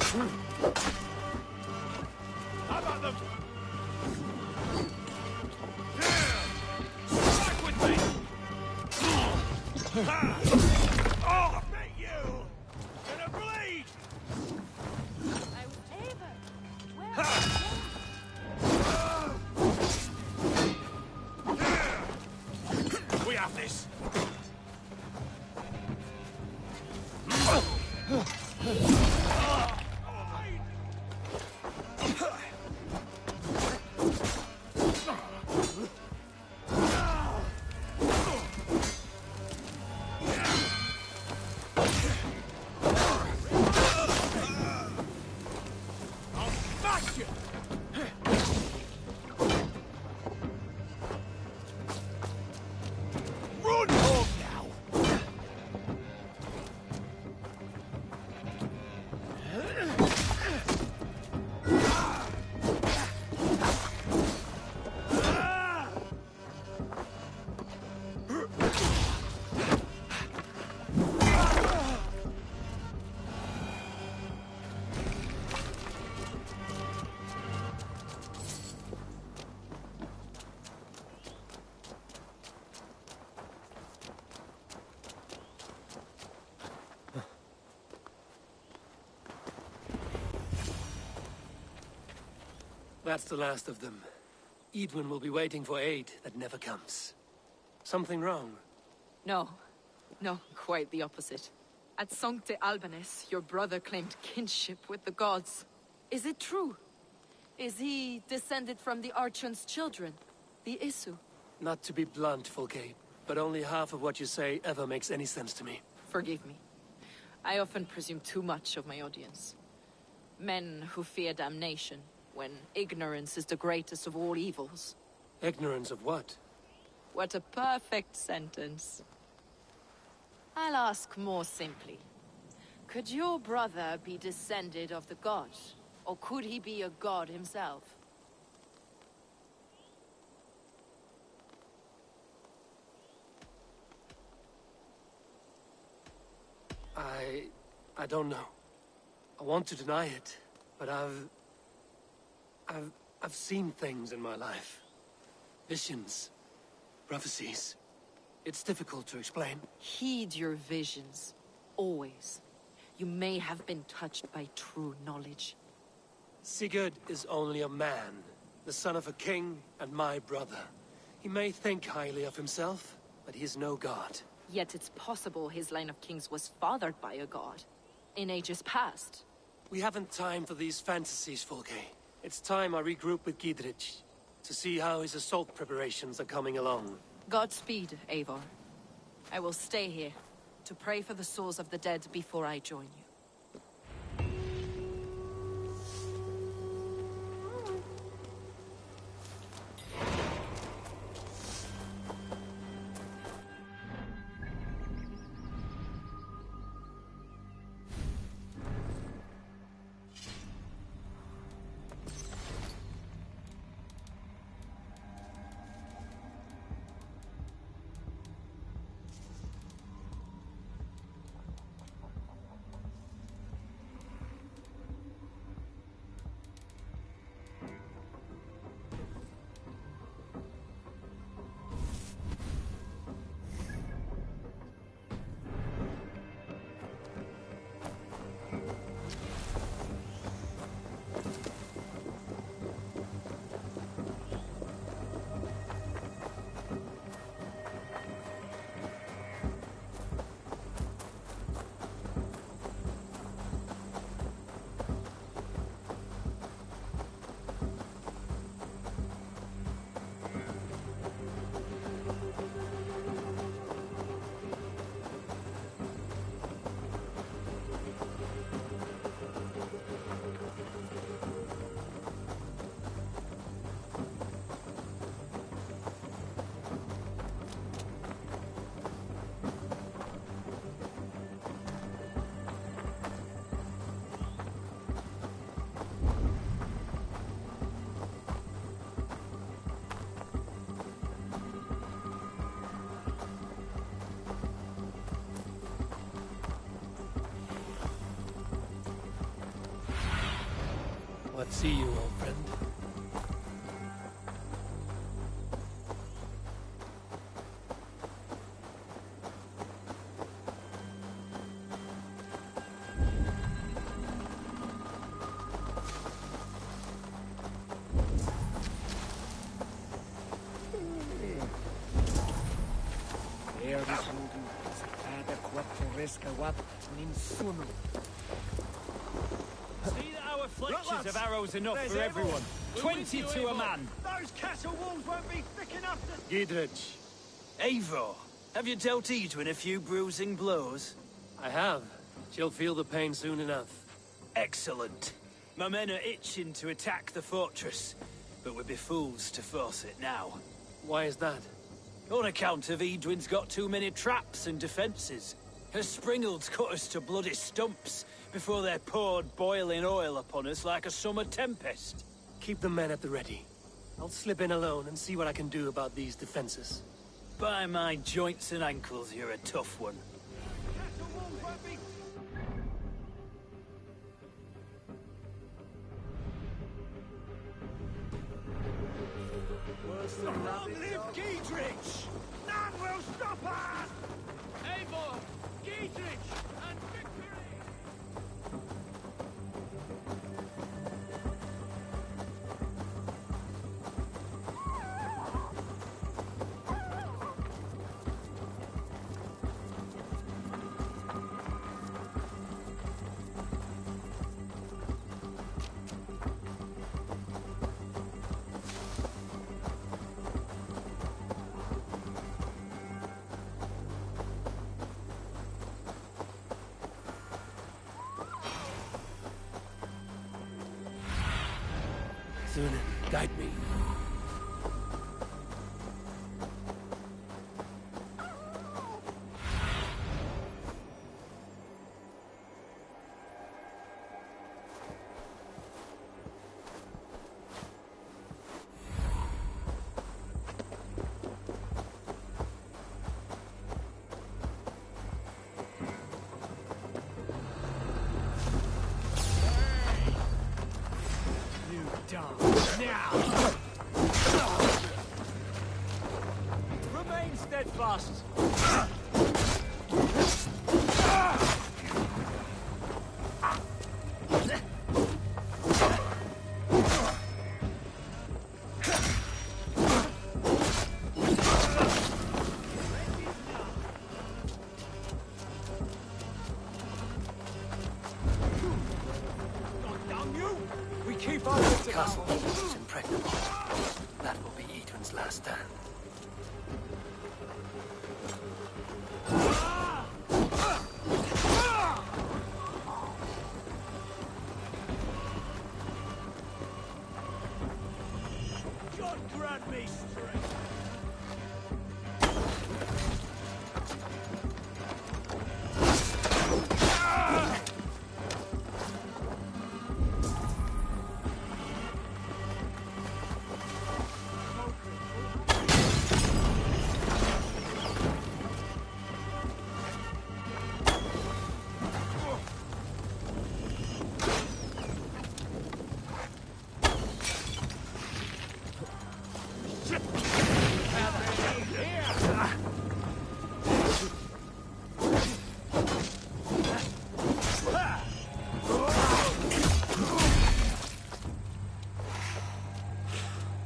How about them? Back with me! Oh, I bet you! Gonna bleed! I was Ava. Where we have this. Run home now! That's the last of them. Edwin will be waiting for aid that never comes. Something wrong? No. No, quite the opposite. At Sancte Albanus, your brother claimed kinship with the gods. Is it true? Is he descended from the Archon's children, the Isu? Not to be blunt, Fulke, but only half of what you say ever makes any sense to me. Forgive me. I often presume too much of my audience. Men who fear damnation, when ignorance is the greatest of all evils. Ignorance of what? What a perfect sentence. I'll ask more simply. Could your brother be descended of the god? Or could he be a god himself? I don't know. I want to deny it, but I've seen things in my life. Visions, prophecies. It's difficult to explain. Heed your visions. Always. You may have been touched by true knowledge. Sigurd is only a man, the son of a king and my brother. He may think highly of himself, but he is no god. Yet it's possible his line of kings was fathered by a god. In ages past. We haven't time for these fantasies, Fulke. It's time I regroup with Giedrich, to see how his assault preparations are coming along. Godspeed, Eivor. I will stay here, to pray for the souls of the dead before I join you. What see you, old friend? See that our fletchers have arrows enough for everyone. 20 to a man. Those castle walls won't be thick enough to... Gidrich. Eivor, have you dealt Edwin a few bruising blows? I have. She'll feel the pain soon enough. Excellent. My men are itching to attack the fortress, but we'd be fools to force it now. Why is that? On account of Edwin's got too many traps and defences. Her Springalds cut us to bloody stumps before they poured boiling oil upon us like a summer tempest. Keep the men at the ready. I'll slip in alone and see what I can do about these defences. By my joints and ankles, you're a tough one. Long live Giedrich! None will stop us! Eivor, Giedrich, and victory! Sunan, guide me. Now! Remain steadfast! The castle is impregnable. That will be Edwin's last stand. God grant me strength!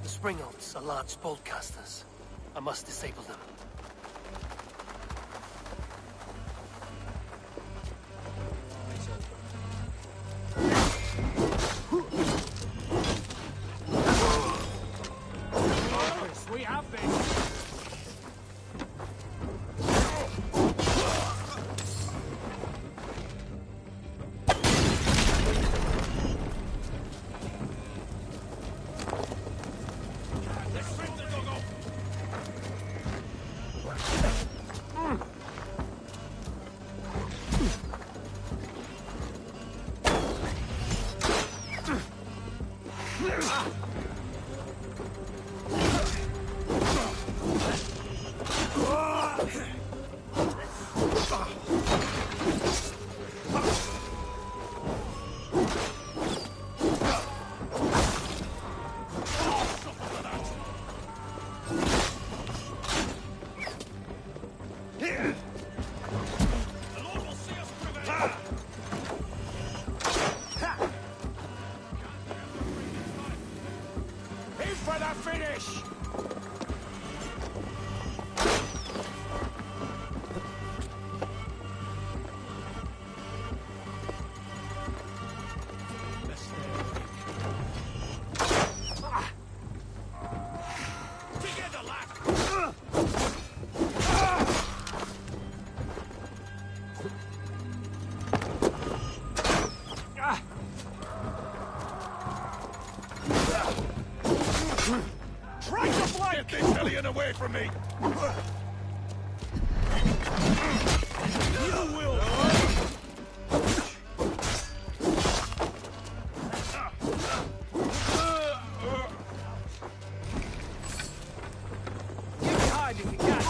Springalds are large boltcasters. I must disable them. We have this! finish! Away from me! You will! Get behind if you can!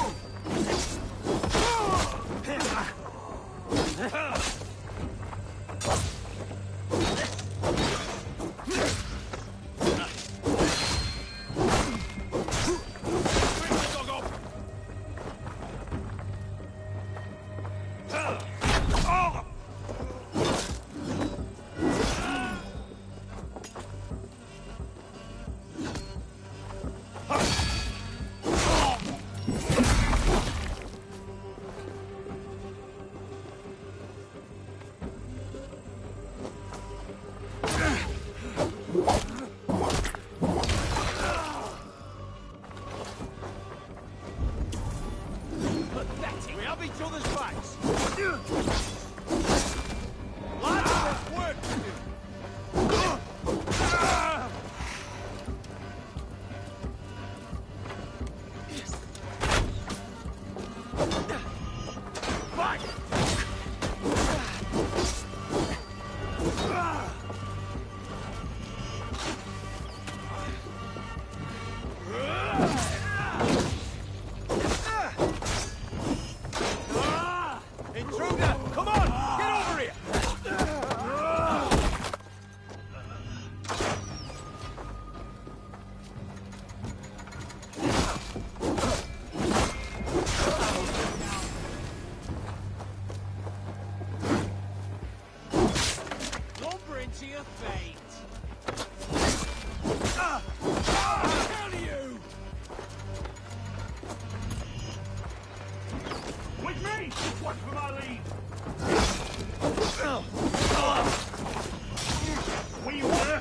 We have each other's backs. Lads, there's work to do. Back! Intruder! Come on! Get over here! Lumber into your fate! Down you! With me! Watch for my lead! Where you were?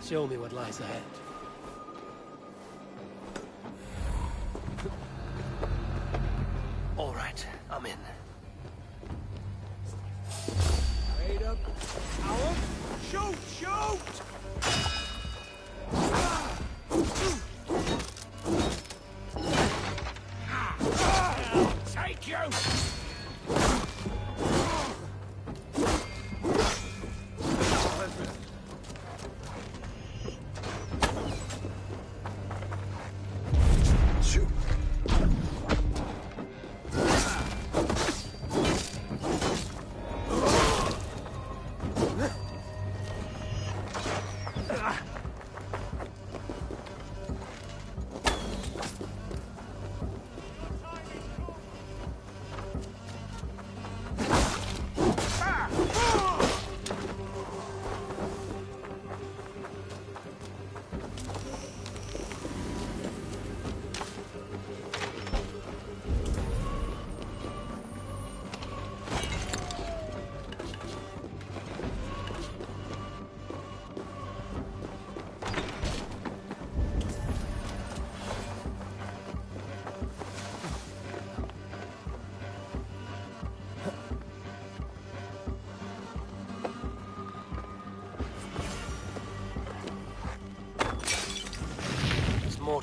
Show me what lies ahead. All right, I'm in. Wait up. Out. Shoot! Shoot! Take you!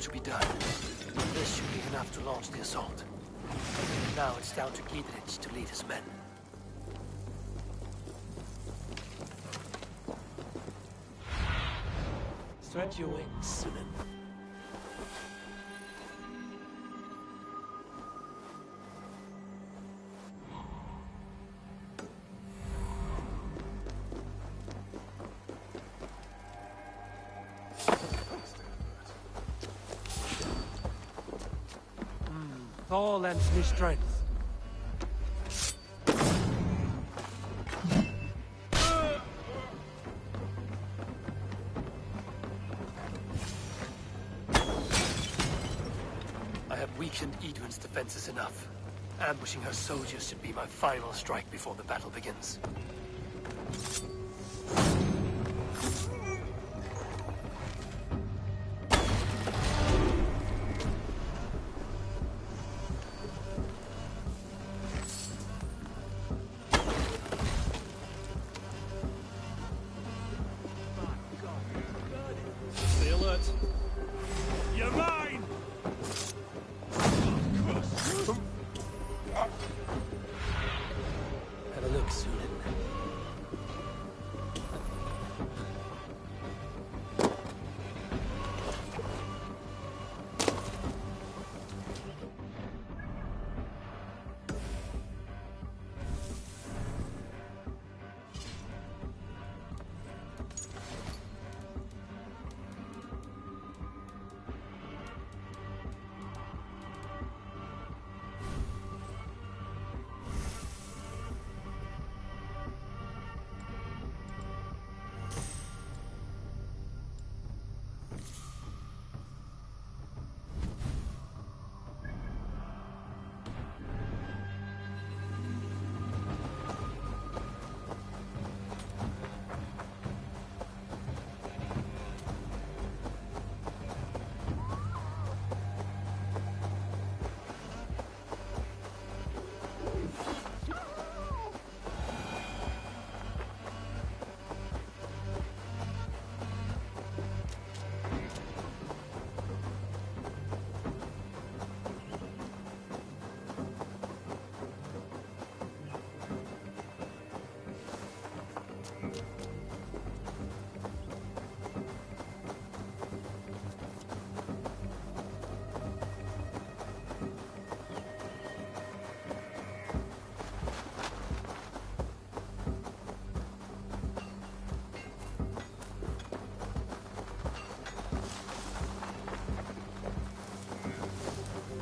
to be done. This should be enough to launch the assault. Now it's down to Giedrich to lead his men. Spread your wings, Sunan. Thor lends me strength. I have weakened Edwin's defenses enough. Ambushing her soldiers should be my final strike before the battle begins. You're mine! Have a look, Sunan.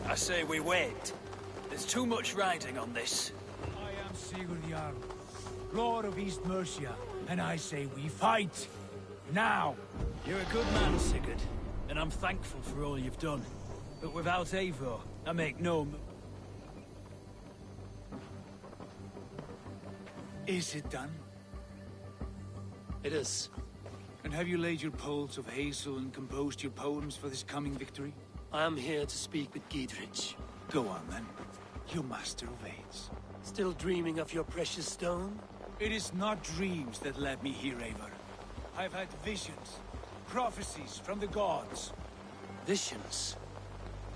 I say we wait. There's too much riding on this. I am Sigurd Jarl, Lord of East Mercia, and I say we fight. Now! You're a good man, Sigurd, and I'm thankful for all you've done. But without Eivor, I make no... Is it done? It is. And have you laid your poles of hazel and composed your poems for this coming victory? I am here to speak with Giedrich. Go on, then. You master of aids. Still dreaming of your precious stone? It is not dreams that led me here, Eivor. I've had visions, prophecies from the gods. Visions?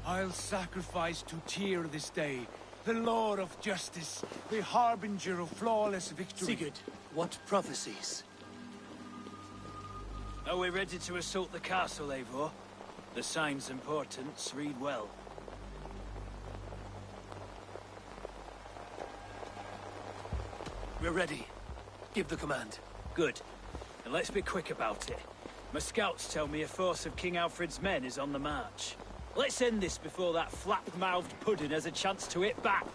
I'll sacrifice to Tyr this day, the Lord of Justice, the harbinger of flawless victory. Sigurd, what prophecies? Are we ready to assault the castle, Eivor? The signs and portents read well. We're ready. Give the command. Good. And let's be quick about it. My scouts tell me a force of King Alfred's men is on the march. Let's end this before that flap-mouthed pudding has a chance to hit back.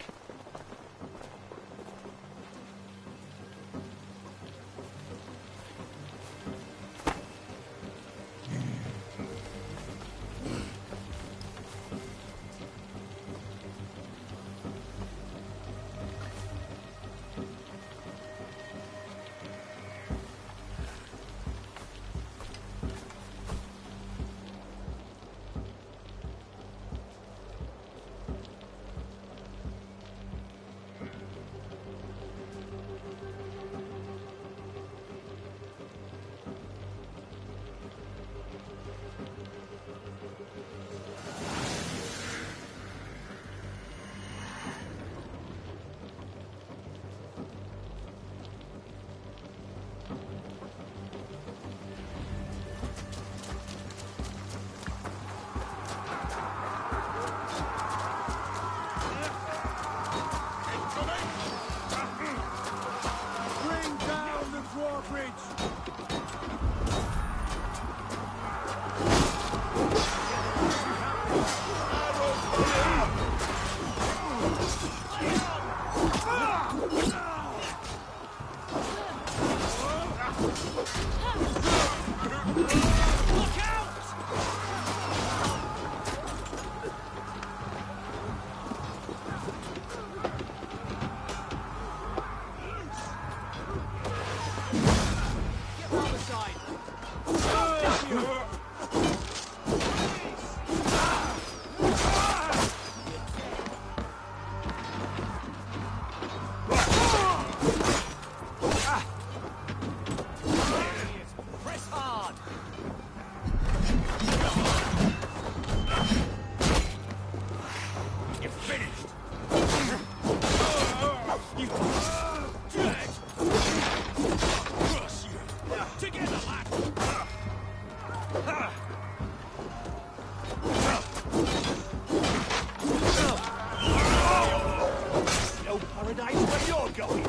got it.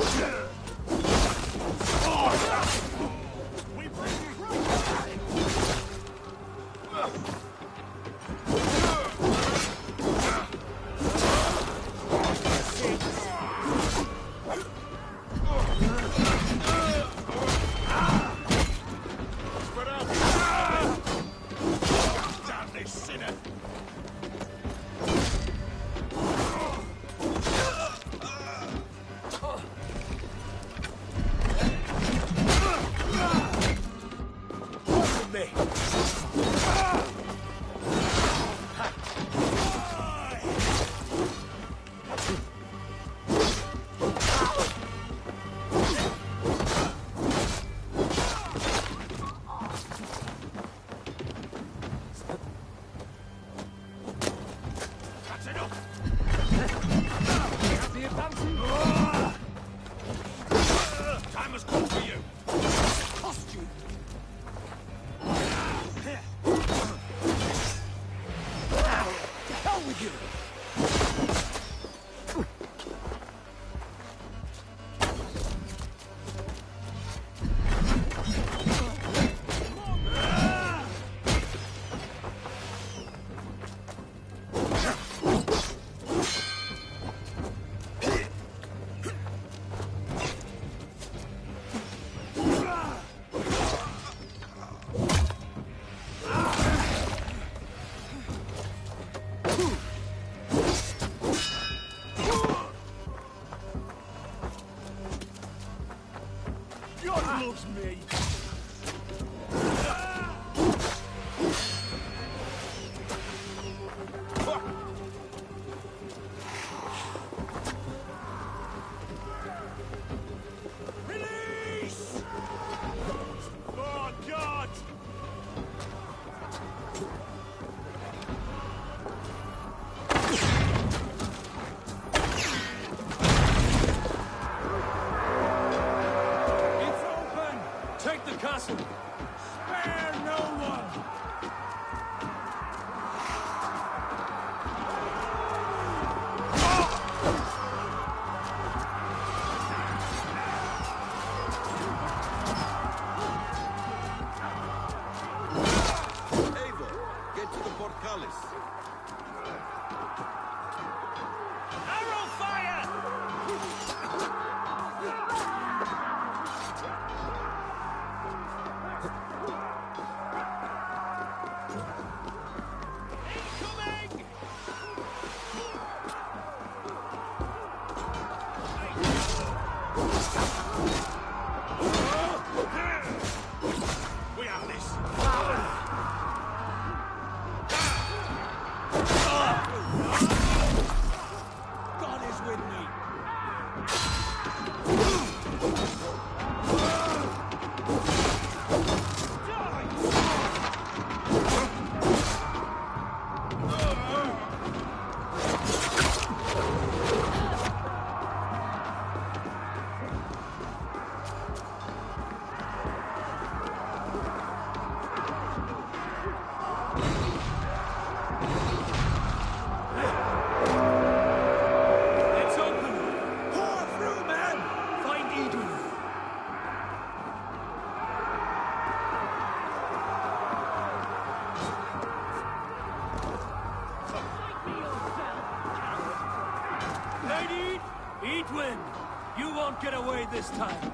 We bring you damn this sinner. Me. That's enough. The advancing. Time has come for you. Cost you. To hell with you. God loves me. Release! Oh, God! It's open! Take the castle! Spare no one! Eivor, get to the portcullis. Arrow fire! Incoming! We have this. God is with me. It's open! Pour through, man! Find Eden! Lady Edwin! You won't get away this time!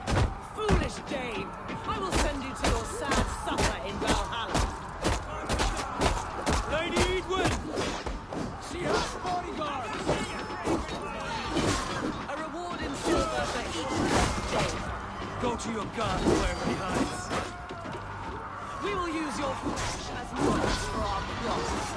Foolish Dane! I will send you to your sad supper in Valhalla. Lady Edwin! She has bodyguards. A reward in silver for each death, Dane. Go to your garden wherever he hides. We will use your flesh as money for our plots.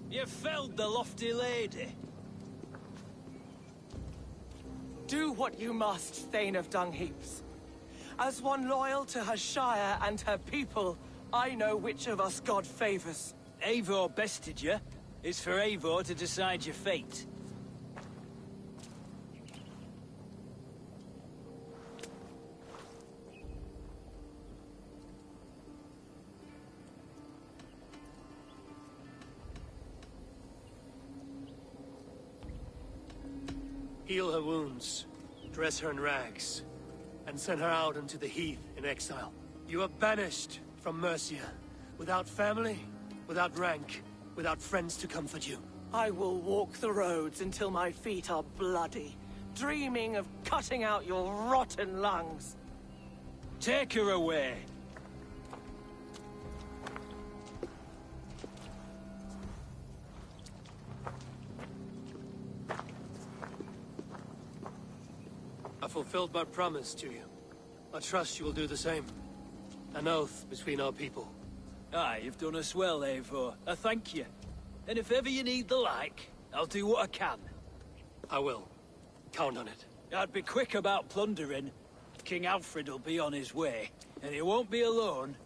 You felled the lofty lady. Do what you must, Thane of Dungheaps. As one loyal to her shire and her people, I know which of us God favors. Eivor bested you. It's for Eivor to decide your fate. Heal her wounds, dress her in rags, and send her out into the heath in exile. You are banished from Mercia, without family, without rank, without friends to comfort you. I will walk the roads until my feet are bloody, dreaming of cutting out your rotten lungs. Take her away. I fulfilled my promise to you. I trust you will do the same. An oath between our people. Aye, you've done us well, Eivor. I thank you. And if ever you need the like, I'll do what I can. I will. Count on it. I'd be quick about plundering. King Alfred will be on his way, and he won't be alone.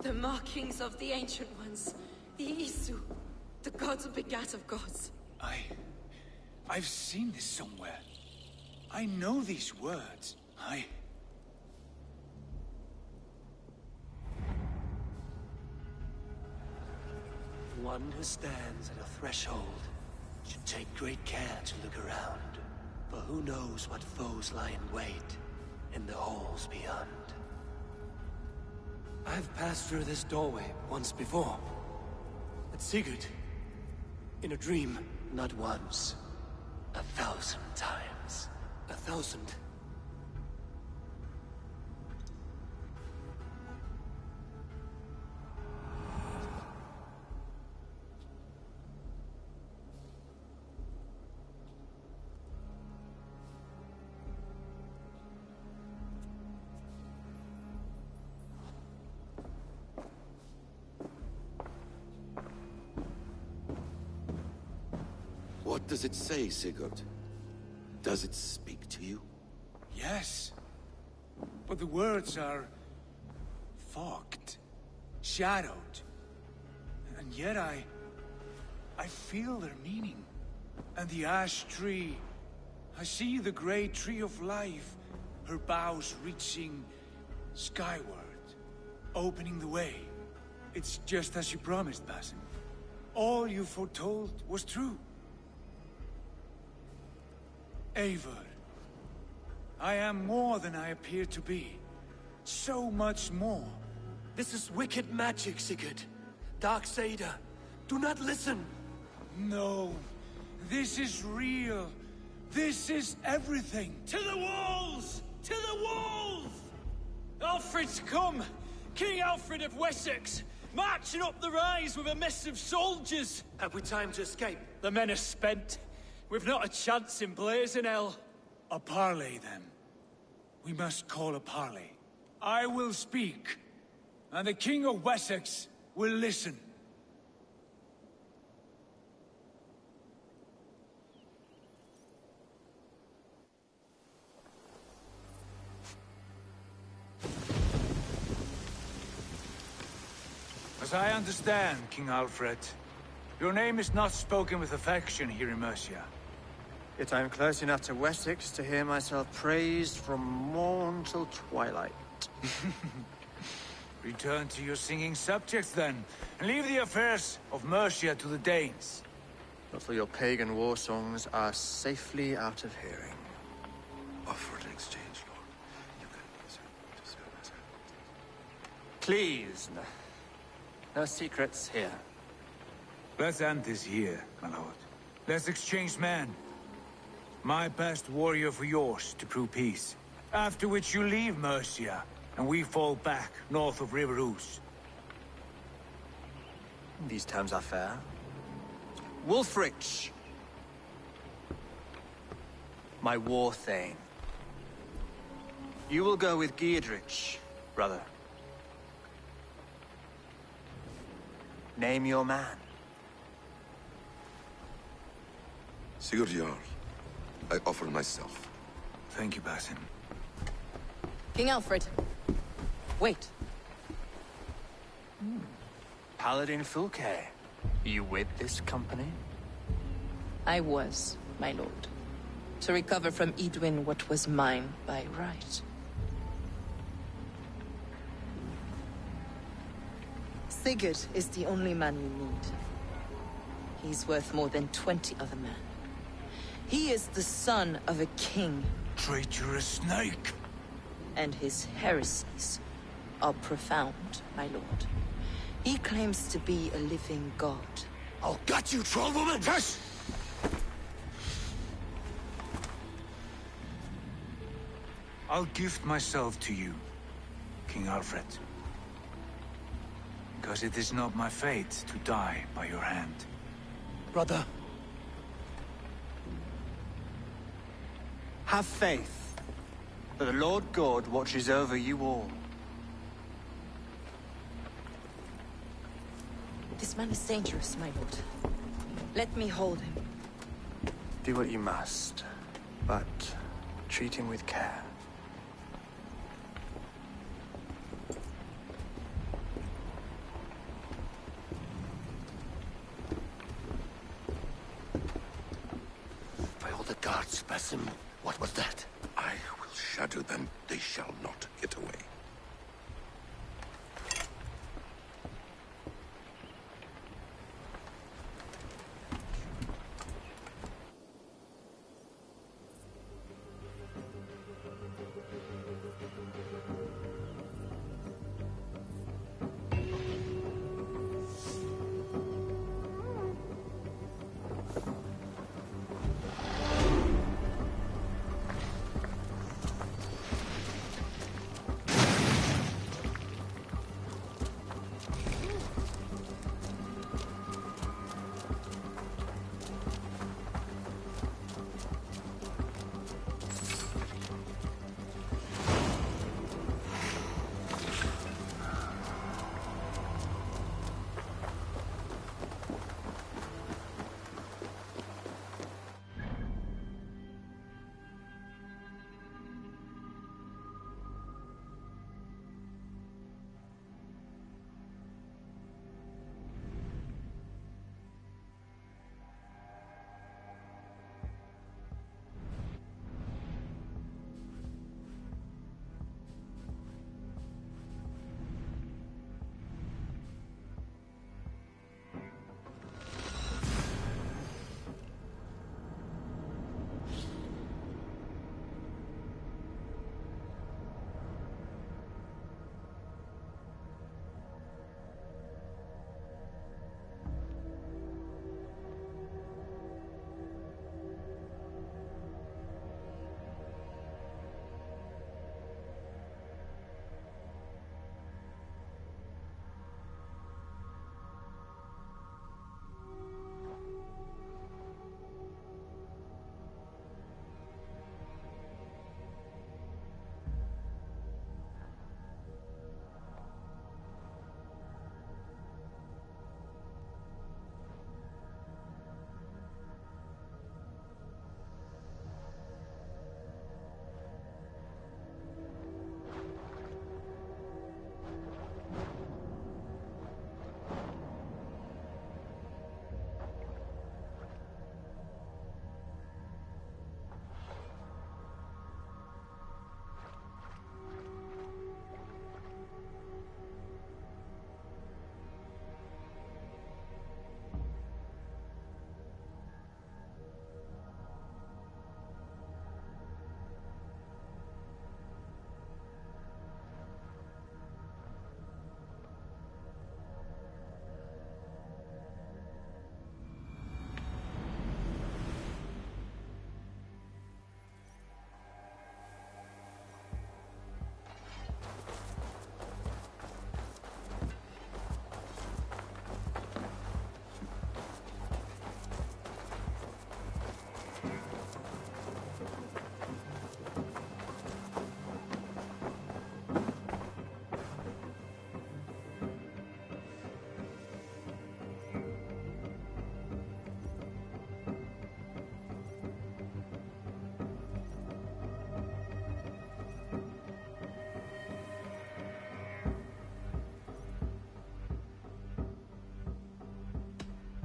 The markings of the Ancient Ones. The Isu. The gods begat of gods. I've seen this somewhere. I know these words. One who stands at a threshold should take great care to look around. For who knows what foes lie in wait in the halls beyond. I've passed through this doorway once before. At Sigurd. In a dream. Not once. 1,000 times. 1,000. does it say, Sigurd? Does it speak to you? Yes. But the words are... fogged. Shadowed. And yet I feel their meaning. And the ash tree... I see the great tree of life, her boughs reaching skyward, opening the way. It's just as you promised, Basim. All you foretold was true. Eivor, I am more than I appear to be. So much more. This is wicked magic, Sigurd. Darksader, do not listen. No, this is real. This is everything. To the walls! To the walls! Alfred's come! King Alfred of Wessex! Marching up the rise with a mess of soldiers! Have we time to escape? The men are spent. We've not a chance in blazing hell. A parley, then. We must call a parley. I will speak, and the King of Wessex will listen. As I understand, King Alfred, your name is not spoken with affection here in Mercia. Yet I am close enough to Wessex to hear myself praised from morn till twilight. Return to your singing subjects, then, and leave the affairs of Mercia to the Danes. But for your pagan war songs are safely out of hearing. Offer an exchange, Lord. You can serve as Please, no secrets here. Let's end this here, my lord. Let's exchange men. My best warrior for yours to prove peace. After which you leave Mercia, and we fall back north of River Ouse. These terms are fair. Wulfrich! My war thane. You will go with Giedrich, brother. Name your man. Sigurd Jarl, I offer myself. Thank you, Basim. King Alfred. Wait. Paladin Fulke. You with this company? I was, my lord. To recover from Edwin what was mine by right. Sigurd is the only man you need. He's worth more than 20 other men. He is the son of a king. Traitorous snake! And his heresies are profound, my lord. He claims to be a living god. I'll gut you, troll woman! Hush! I'll gift myself to you, King Alfred. Because it is not my fate to die by your hand. Brother. Have faith that the Lord God watches over you all. This man is dangerous, my lord. Let me hold him. Do what you must, but treat him with care. By all the gods, Basim, what was that? I will shadow them. They shall not get away.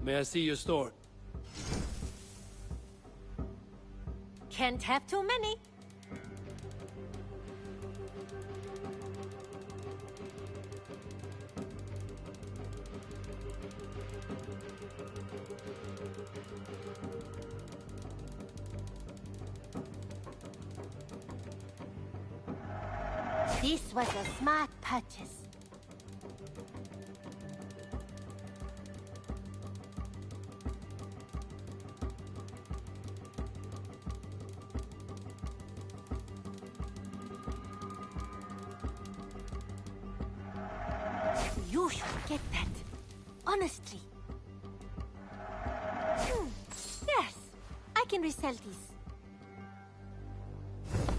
May I see your store? Can't have too many. This was a smart purchase. You should get that. Honestly. Yes, I can resell these.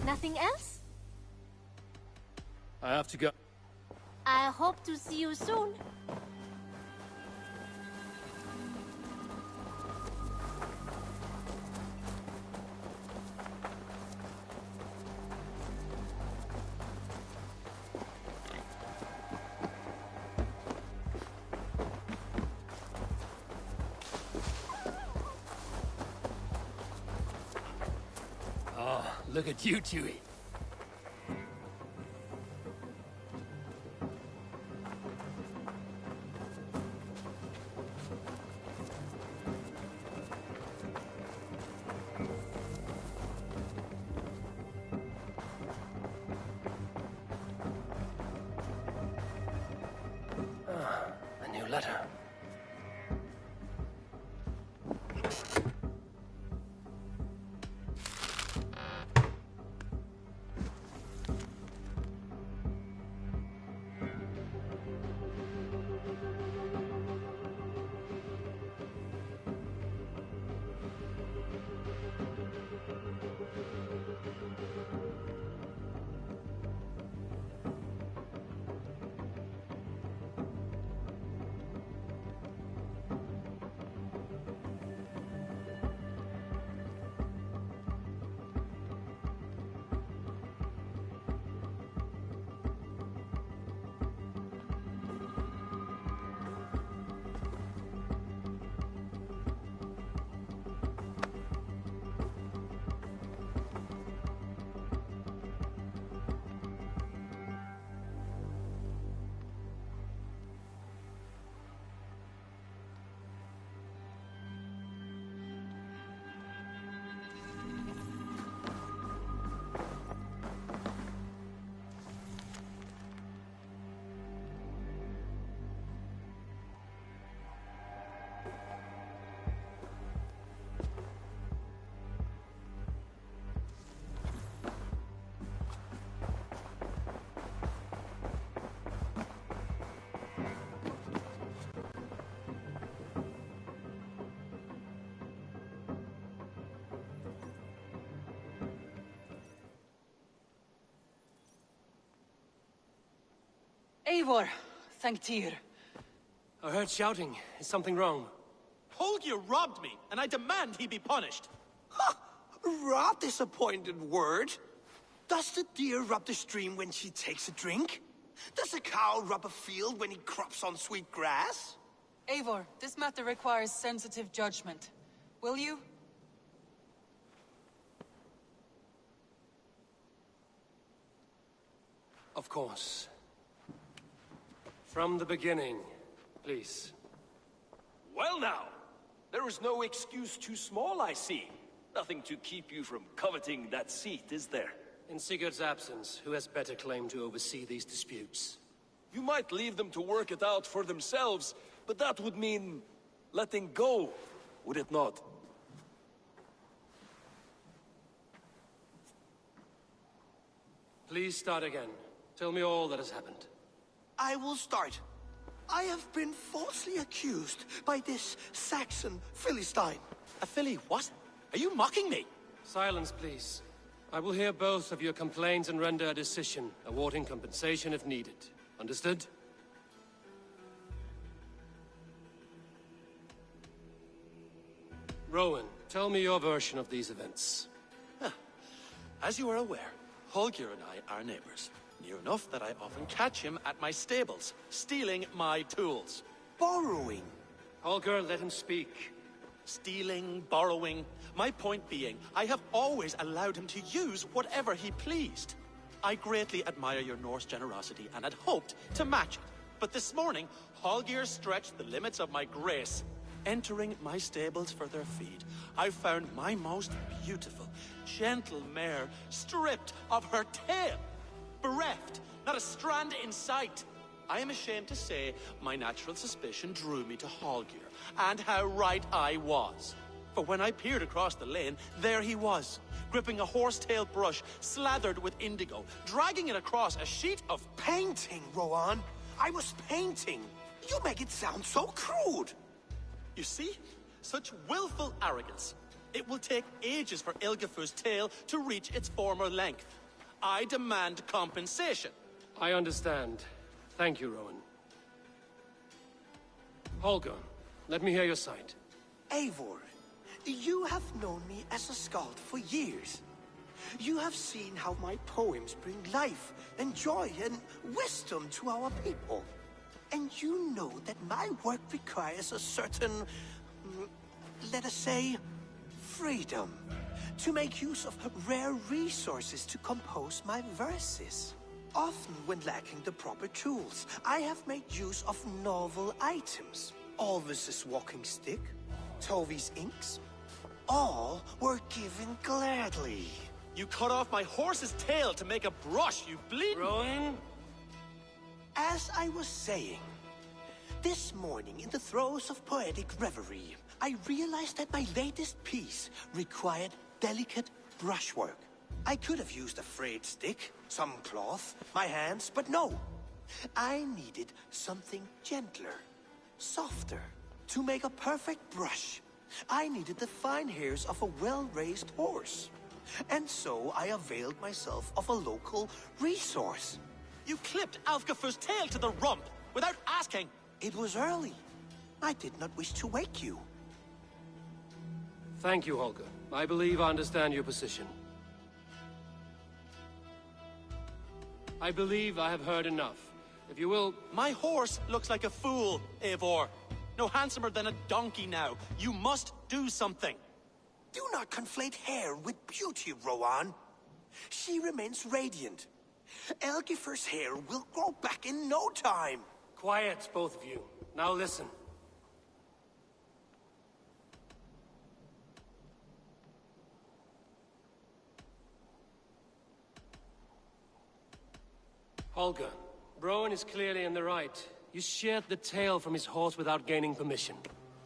Nothing else? I have to go. I hope to see you soon. Oh, look at you, Chewie. A new letter. Eivor, thank Tyr. I heard shouting. Is something wrong? Holger robbed me, and I demand he be punished. Rot disappointed word. Does the deer rub the stream when she takes a drink? Does a cow rub a field when he crops on sweet grass? Eivor, this matter requires sensitive judgment. Will you? Of course. From the beginning, please. Well now, there is no excuse too small, I see. Nothing to keep you from coveting that seat, is there? In Sigurd's absence, who has better claim to oversee these disputes? You might leave them to work it out for themselves, but that would mean letting go, would it not? Please start again. Tell me all that has happened. I will start. I have been falsely accused by this Saxon Philistine. A Philly what? Are you mocking me? Silence, please. I will hear both of your complaints and render a decision, awarding compensation if needed. Understood? Rowan, tell me your version of these events. As you are aware, Holger and I are neighbors. Near enough that I often catch him at my stables, stealing my tools. Borrowing? Holger, let him speak. Stealing, borrowing. My point being, I have always allowed him to use whatever he pleased. I greatly admire your Norse generosity and had hoped to match it. But this morning, Holger stretched the limits of my grace. Entering my stables for their feed, I found my most beautiful, gentle mare stripped of her tail. Bereft, not a strand in sight. I am ashamed to say my natural suspicion drew me to Holger, and how right I was. For when I peered across the lane, there he was, gripping a horsetail brush slathered with indigo, dragging it across a sheet of painting, Rowan. I was painting. You make it sound so crude. You see? Such willful arrogance. It will take ages for Ilgafur's tail to reach its former length. I demand compensation. I understand. Thank you, Rowan. Holger, let me hear your side. Eivor, you have known me as a skald for years. You have seen how my poems bring life and joy and wisdom to our people. And you know that my work requires a certain, let us say, freedom to make use of rare resources to compose my verses. Often when lacking the proper tools, I have made use of novel items. Alvis's walking stick, Tovi's inks, all were given gladly. You cut off my horse's tail to make a brush, you bleed. Rowan? As I was saying, this morning in the throes of poetic reverie, I realized that my latest piece required delicate brushwork. I could have used a frayed stick, some cloth, my hands, but no. I needed something gentler, softer. To make a perfect brush, I needed the fine hairs of a well-raised horse. And so I availed myself of a local resource. You clipped Alfgafur's tail to the rump, without asking. It was early. I did not wish to wake you. Thank you, Holger. I believe I understand your position. I believe I have heard enough. If you will... My horse looks like a fool, Eivor. No handsomer than a donkey now. You must do something. Do not conflate hair with beauty, Rowan. She remains radiant. Elgifur's hair will grow back in no time. Quiet, both of you. Now listen. Holger, Rowan is clearly in the right. You sheared the tail from his horse without gaining permission.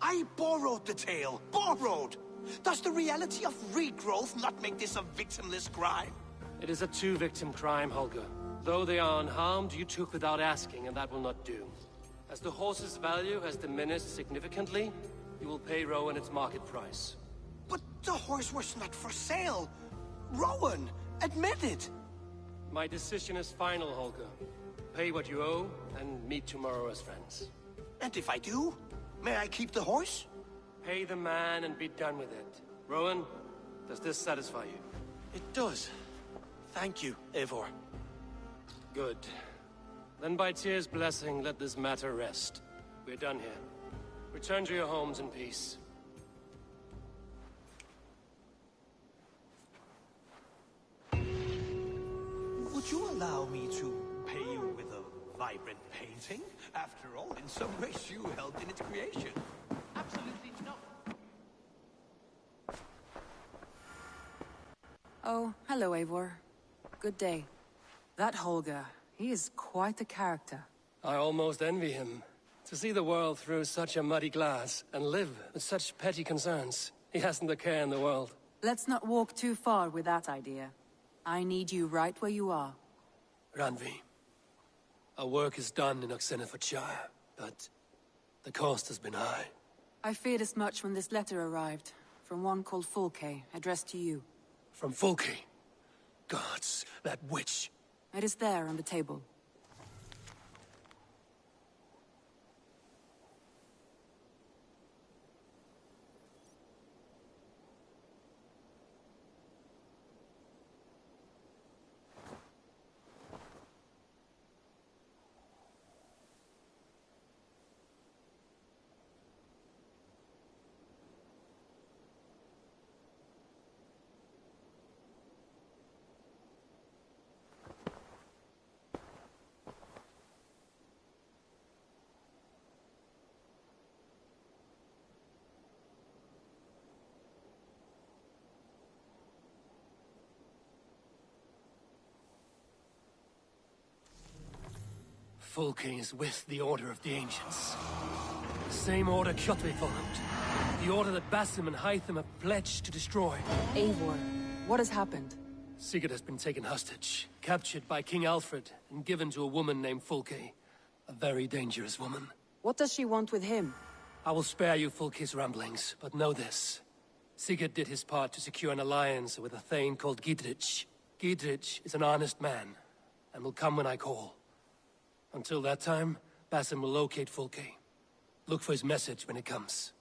I borrowed the tail. Borrowed! Does the reality of regrowth not make this a victimless crime? It is a two-victim crime, Holger. Though they are unharmed, you took without asking, and that will not do. As the horse's value has diminished significantly, you will pay Rowan its market price. But the horse was not for sale. Rowan, admit it. My decision is final, Holger. Pay what you owe, and meet tomorrow as friends. And if I do, may I keep the horse? Pay the man and be done with it. Rowan, does this satisfy you? It does. Thank you, Eivor. Good. Then by Tyr's blessing, let this matter rest. We're done here. Return to your homes in peace. Would you allow me to pay you with a vibrant painting? After all, in some ways you helped in its creation. Absolutely not. Oh, hello, Eivor. Good day. That Holger, he is quite a character. I almost envy him. To see the world through such a muddy glass and live with such petty concerns. He hasn't a care in the world. Let's not walk too far with that idea. I need you right where you are. Randvi, our work is done in Oxenfordshire, but the cost has been high. I feared as much when this letter arrived, from one called Fulke, addressed to you. From Fulke? Gods, that witch! It is there on the table. Fulke is with the Order of the Ancients. The same order Kjotve followed. The order that Basim and Hytham have pledged to destroy. Eivor, what has happened? Sigurd has been taken hostage, captured by King Alfred, and given to a woman named Fulke. A very dangerous woman. What does she want with him? I will spare you Fulke's ramblings, but know this. Sigurd did his part to secure an alliance with a thane called Gidrich. Gidrich is an honest man, and will come when I call. Until that time, Basim will locate Fulke. Look for his message when it comes.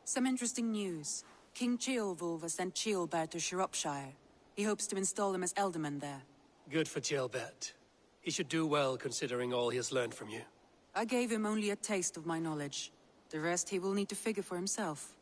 Some interesting news. King Ceolwulf has sent Ceolbert to Shropshire. He hopes to install him as Ealdorman there. Good for Ceolbert. He should do well considering all he has learned from you. I gave him only a taste of my knowledge. The rest he will need to figure for himself.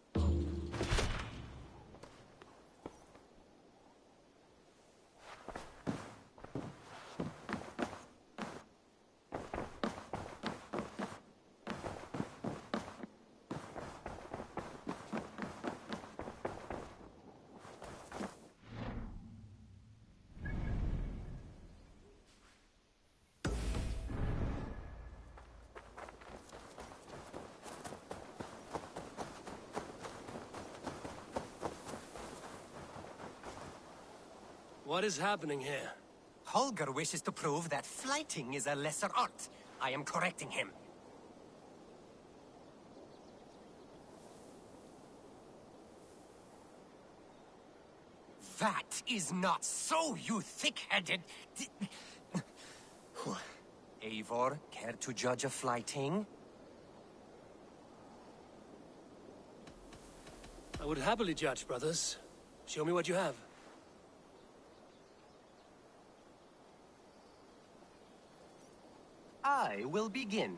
What is happening here? Holger wishes to prove that flighting is a lesser art. I am correcting him. That is not so, you thick-headed... Eivor, care to judge a flighting? I would happily judge, brothers. Show me what you have. I will begin.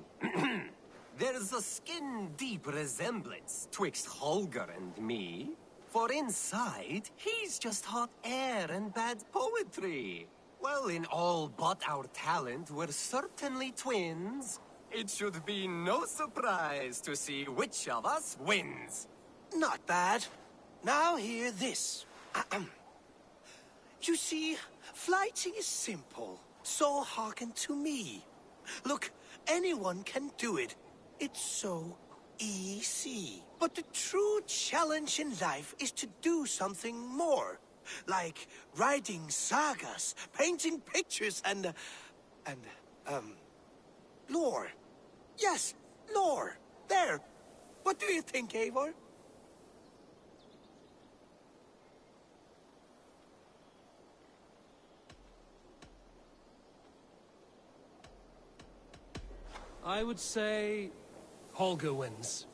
There's a skin-deep resemblance twixt Holger and me. For inside, he's just hot air and bad poetry. Well, in all but our talent, we're certainly twins. It should be no surprise to see which of us wins. Not bad. Now hear this. You see, flighting is simple, so hearken to me. Look, anyone can do it. It's so easy. But the true challenge in life is to do something more. Like writing sagas, painting pictures, and lore. Yes, lore. There. What do you think, Eivor? I would say... Holger wins.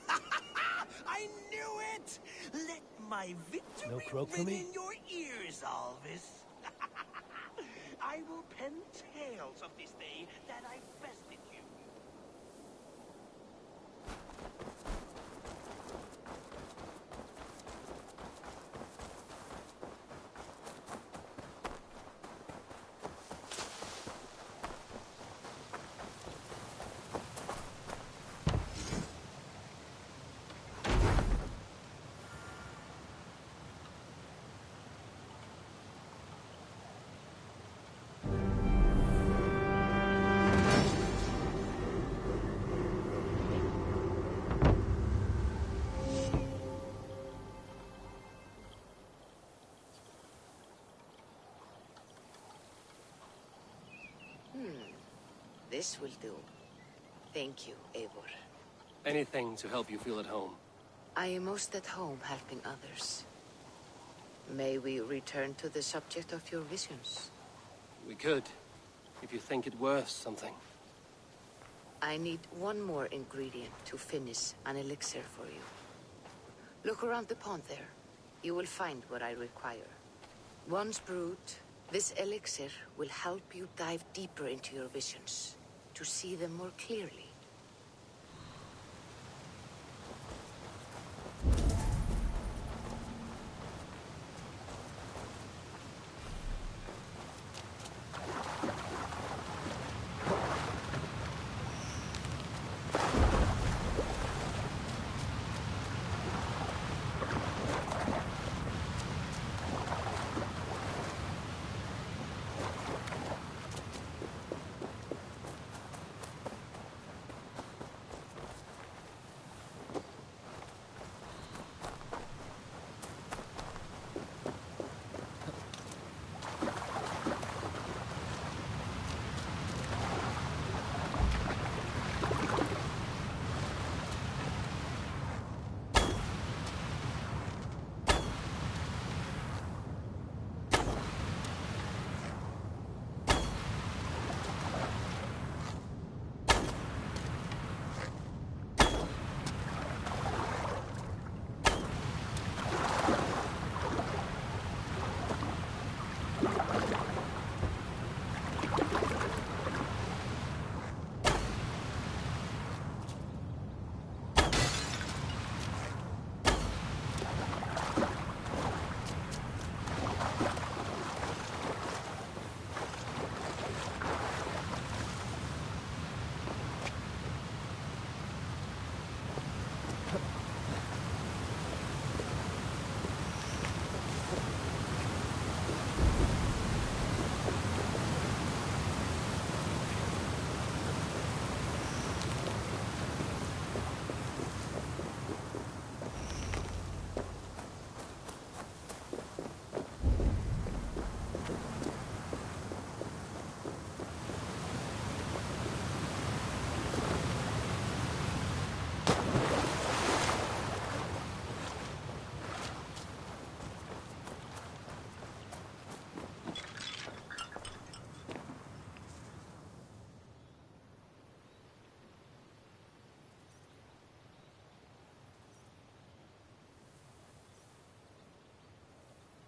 I knew it! Let my victory No croak for ring me? in your ears, Alvis. I will pen tales of this day that I bested you. This will do. Thank you, Eivor. Anything to help you feel at home. I am most at home helping others. May we return to the subject of your visions? We could, if you think it worth something. I need one more ingredient to finish an elixir for you. Look around the pond there. You will find what I require. Once brewed, this elixir will help you dive deeper into your visions, to see them more clearly.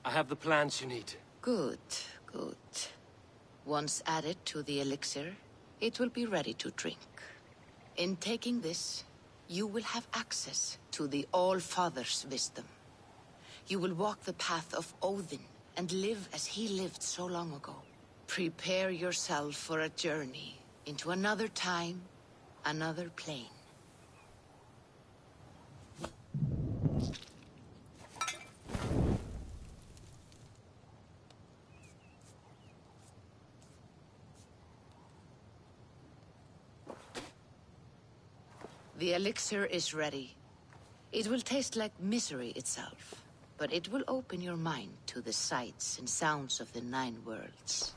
I have the plants you need. Good, good. Once added to the elixir, it will be ready to drink. In taking this, you will have access to the All-Father's wisdom. You will walk the path of Odin and live as he lived so long ago. Prepare yourself for a journey into another time, another plane. The elixir is ready. It will taste like misery itself, but it will open your mind to the sights and sounds of the 9 worlds.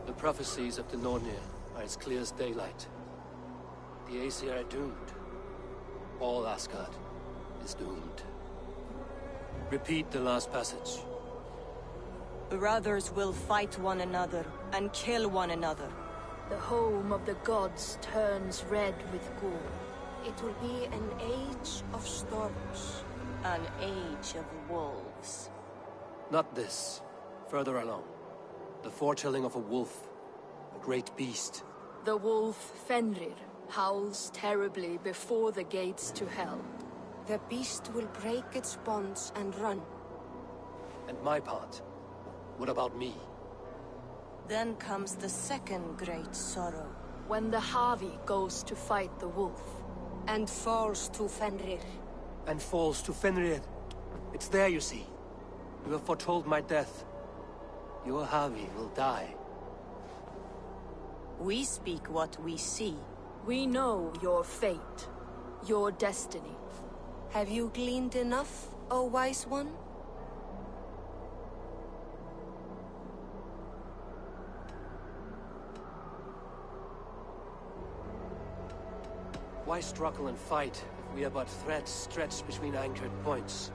The prophecies of the Nornir are as clear as daylight. The Aesir are doomed. All Asgard is doomed. Repeat the last passage. Brothers will fight one another and kill one another. The home of the gods turns red with gore. It will be an age of storms. An age of wolves. Not this. Further along. The foretelling of a wolf. A great beast. The wolf Fenrir, howls terribly before the gates to hell. The beast will break its bonds and run. And my part? What about me? Then comes the second great sorrow. When the Havi goes to fight the wolf. And falls to Fenrir. And falls to Fenrir. It's there, you see. You have foretold my death. Your Havi will die. We speak what we see. We know your fate. Your destiny. Have you gleaned enough, O wise one? Why struggle and fight if we are but threads stretched between anchored points?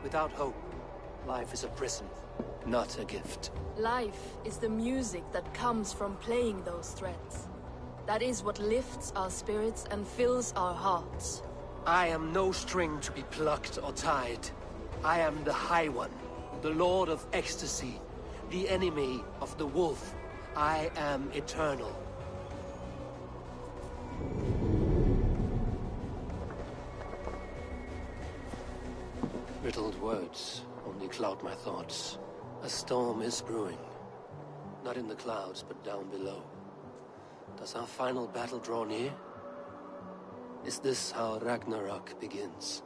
Without hope, life is a prison, not a gift. Life is the music that comes from playing those threads. That is what lifts our spirits and fills our hearts. I am no string to be plucked or tied. I am the High One, the Lord of Ecstasy, the enemy of the Wolf. I am eternal. Riddled words only cloud my thoughts. A storm is brewing. Not in the clouds, but down below. Does our final battle draw near? Is this how Ragnarok begins?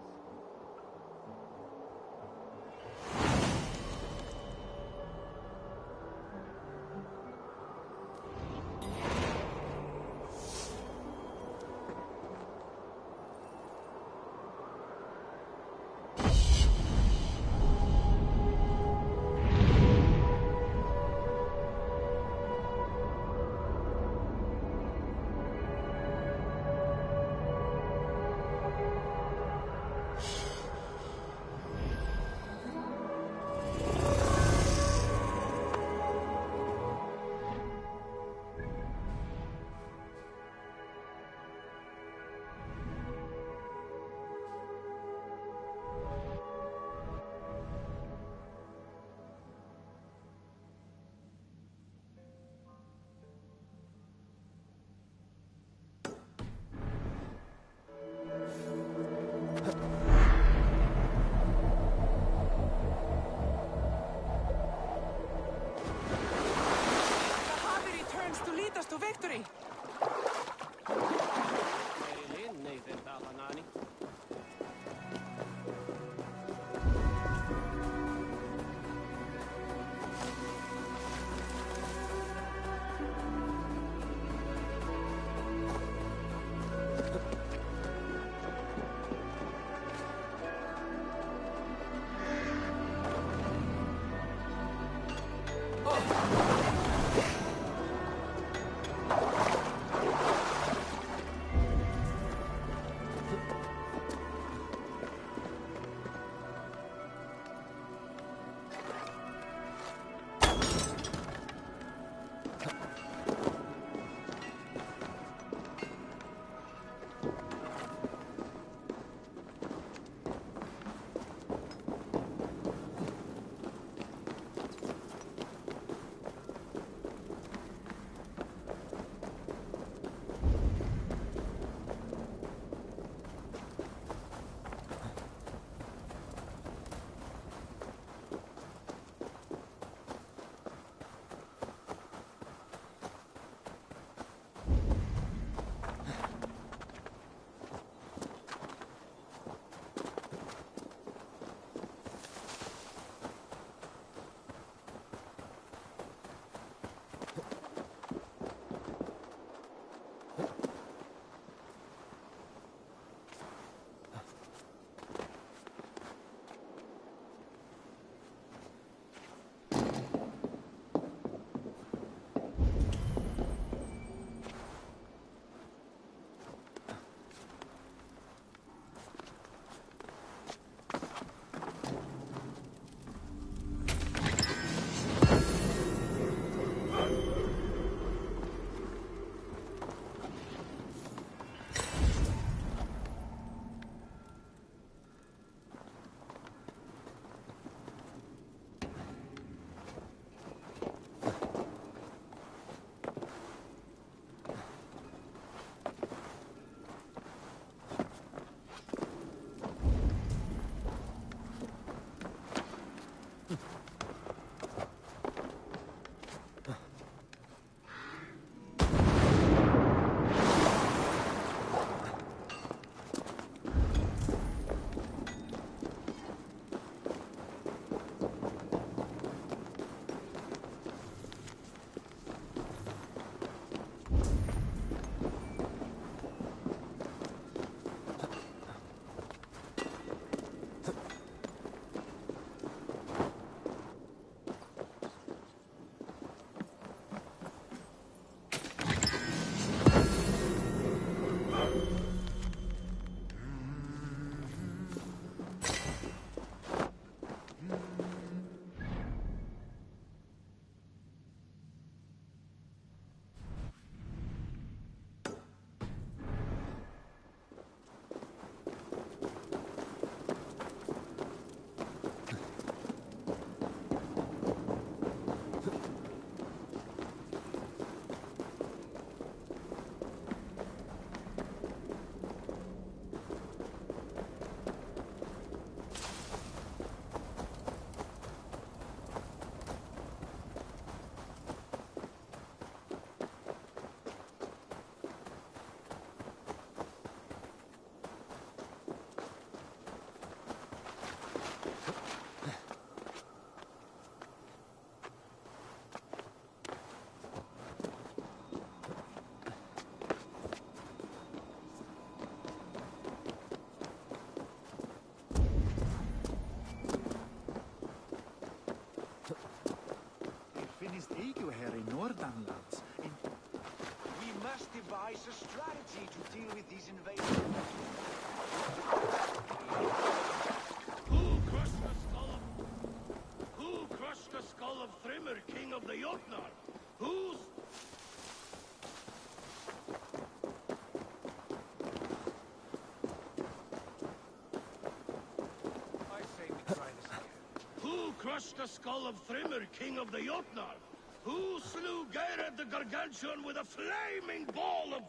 Who crushed the skull of Thrimmer, king of the Jotnar? Who's... I say we try this again. Who crushed the skull of Thrimmer, king of the Jotnar? Who slew Geirad the Gargantuan with a flaming ball of...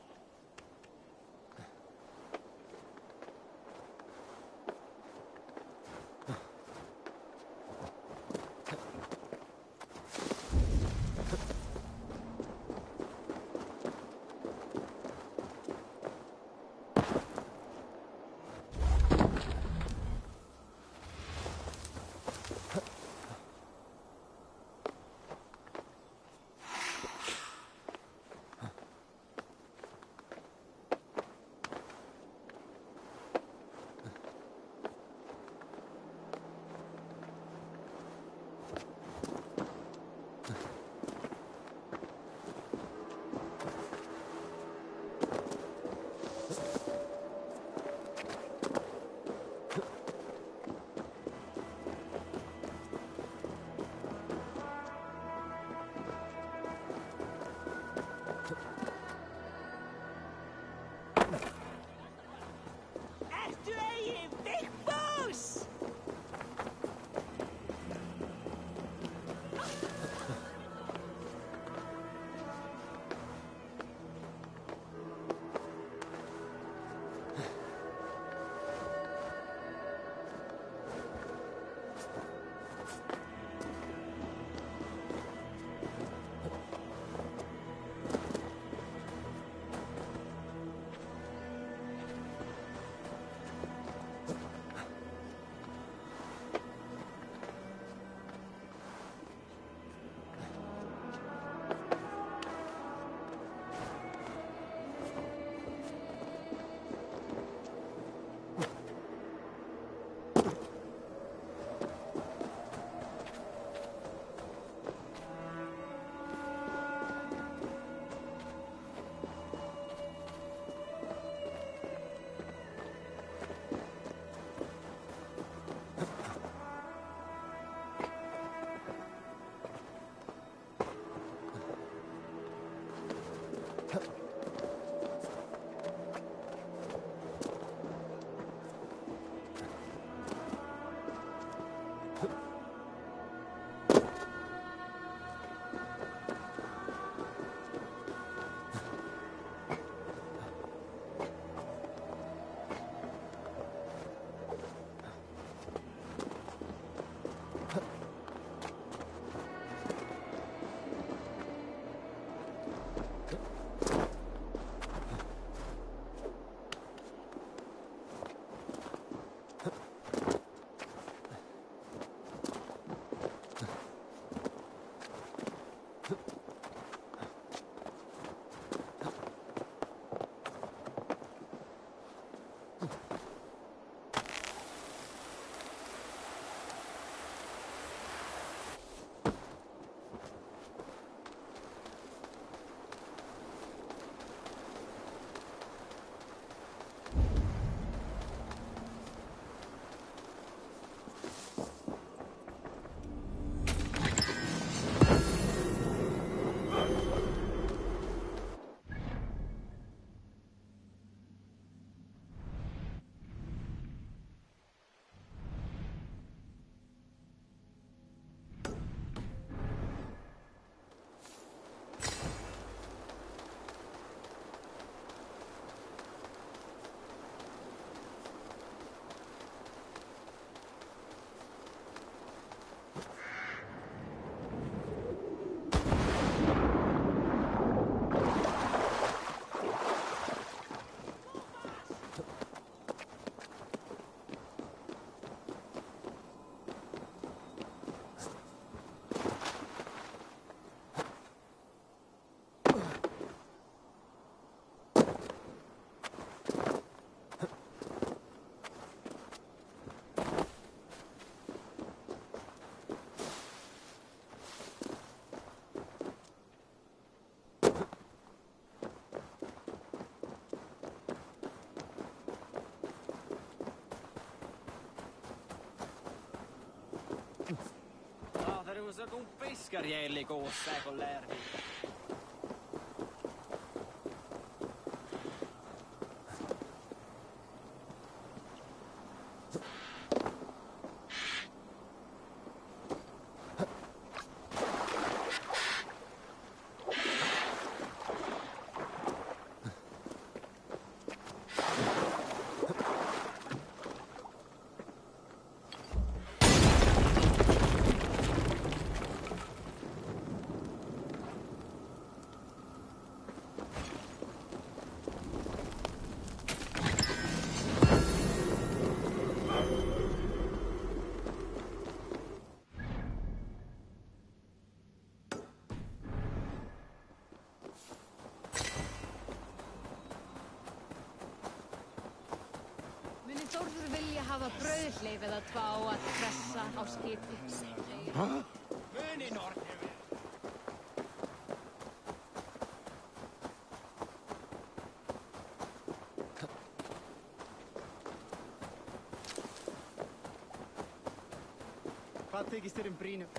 Så god fiskar jävlig åsäk och lärvig. Þórður vilja hafa brauðleif eða tvá að pressa á skipi. Munin orðið. Hvað þykist þér brýnu?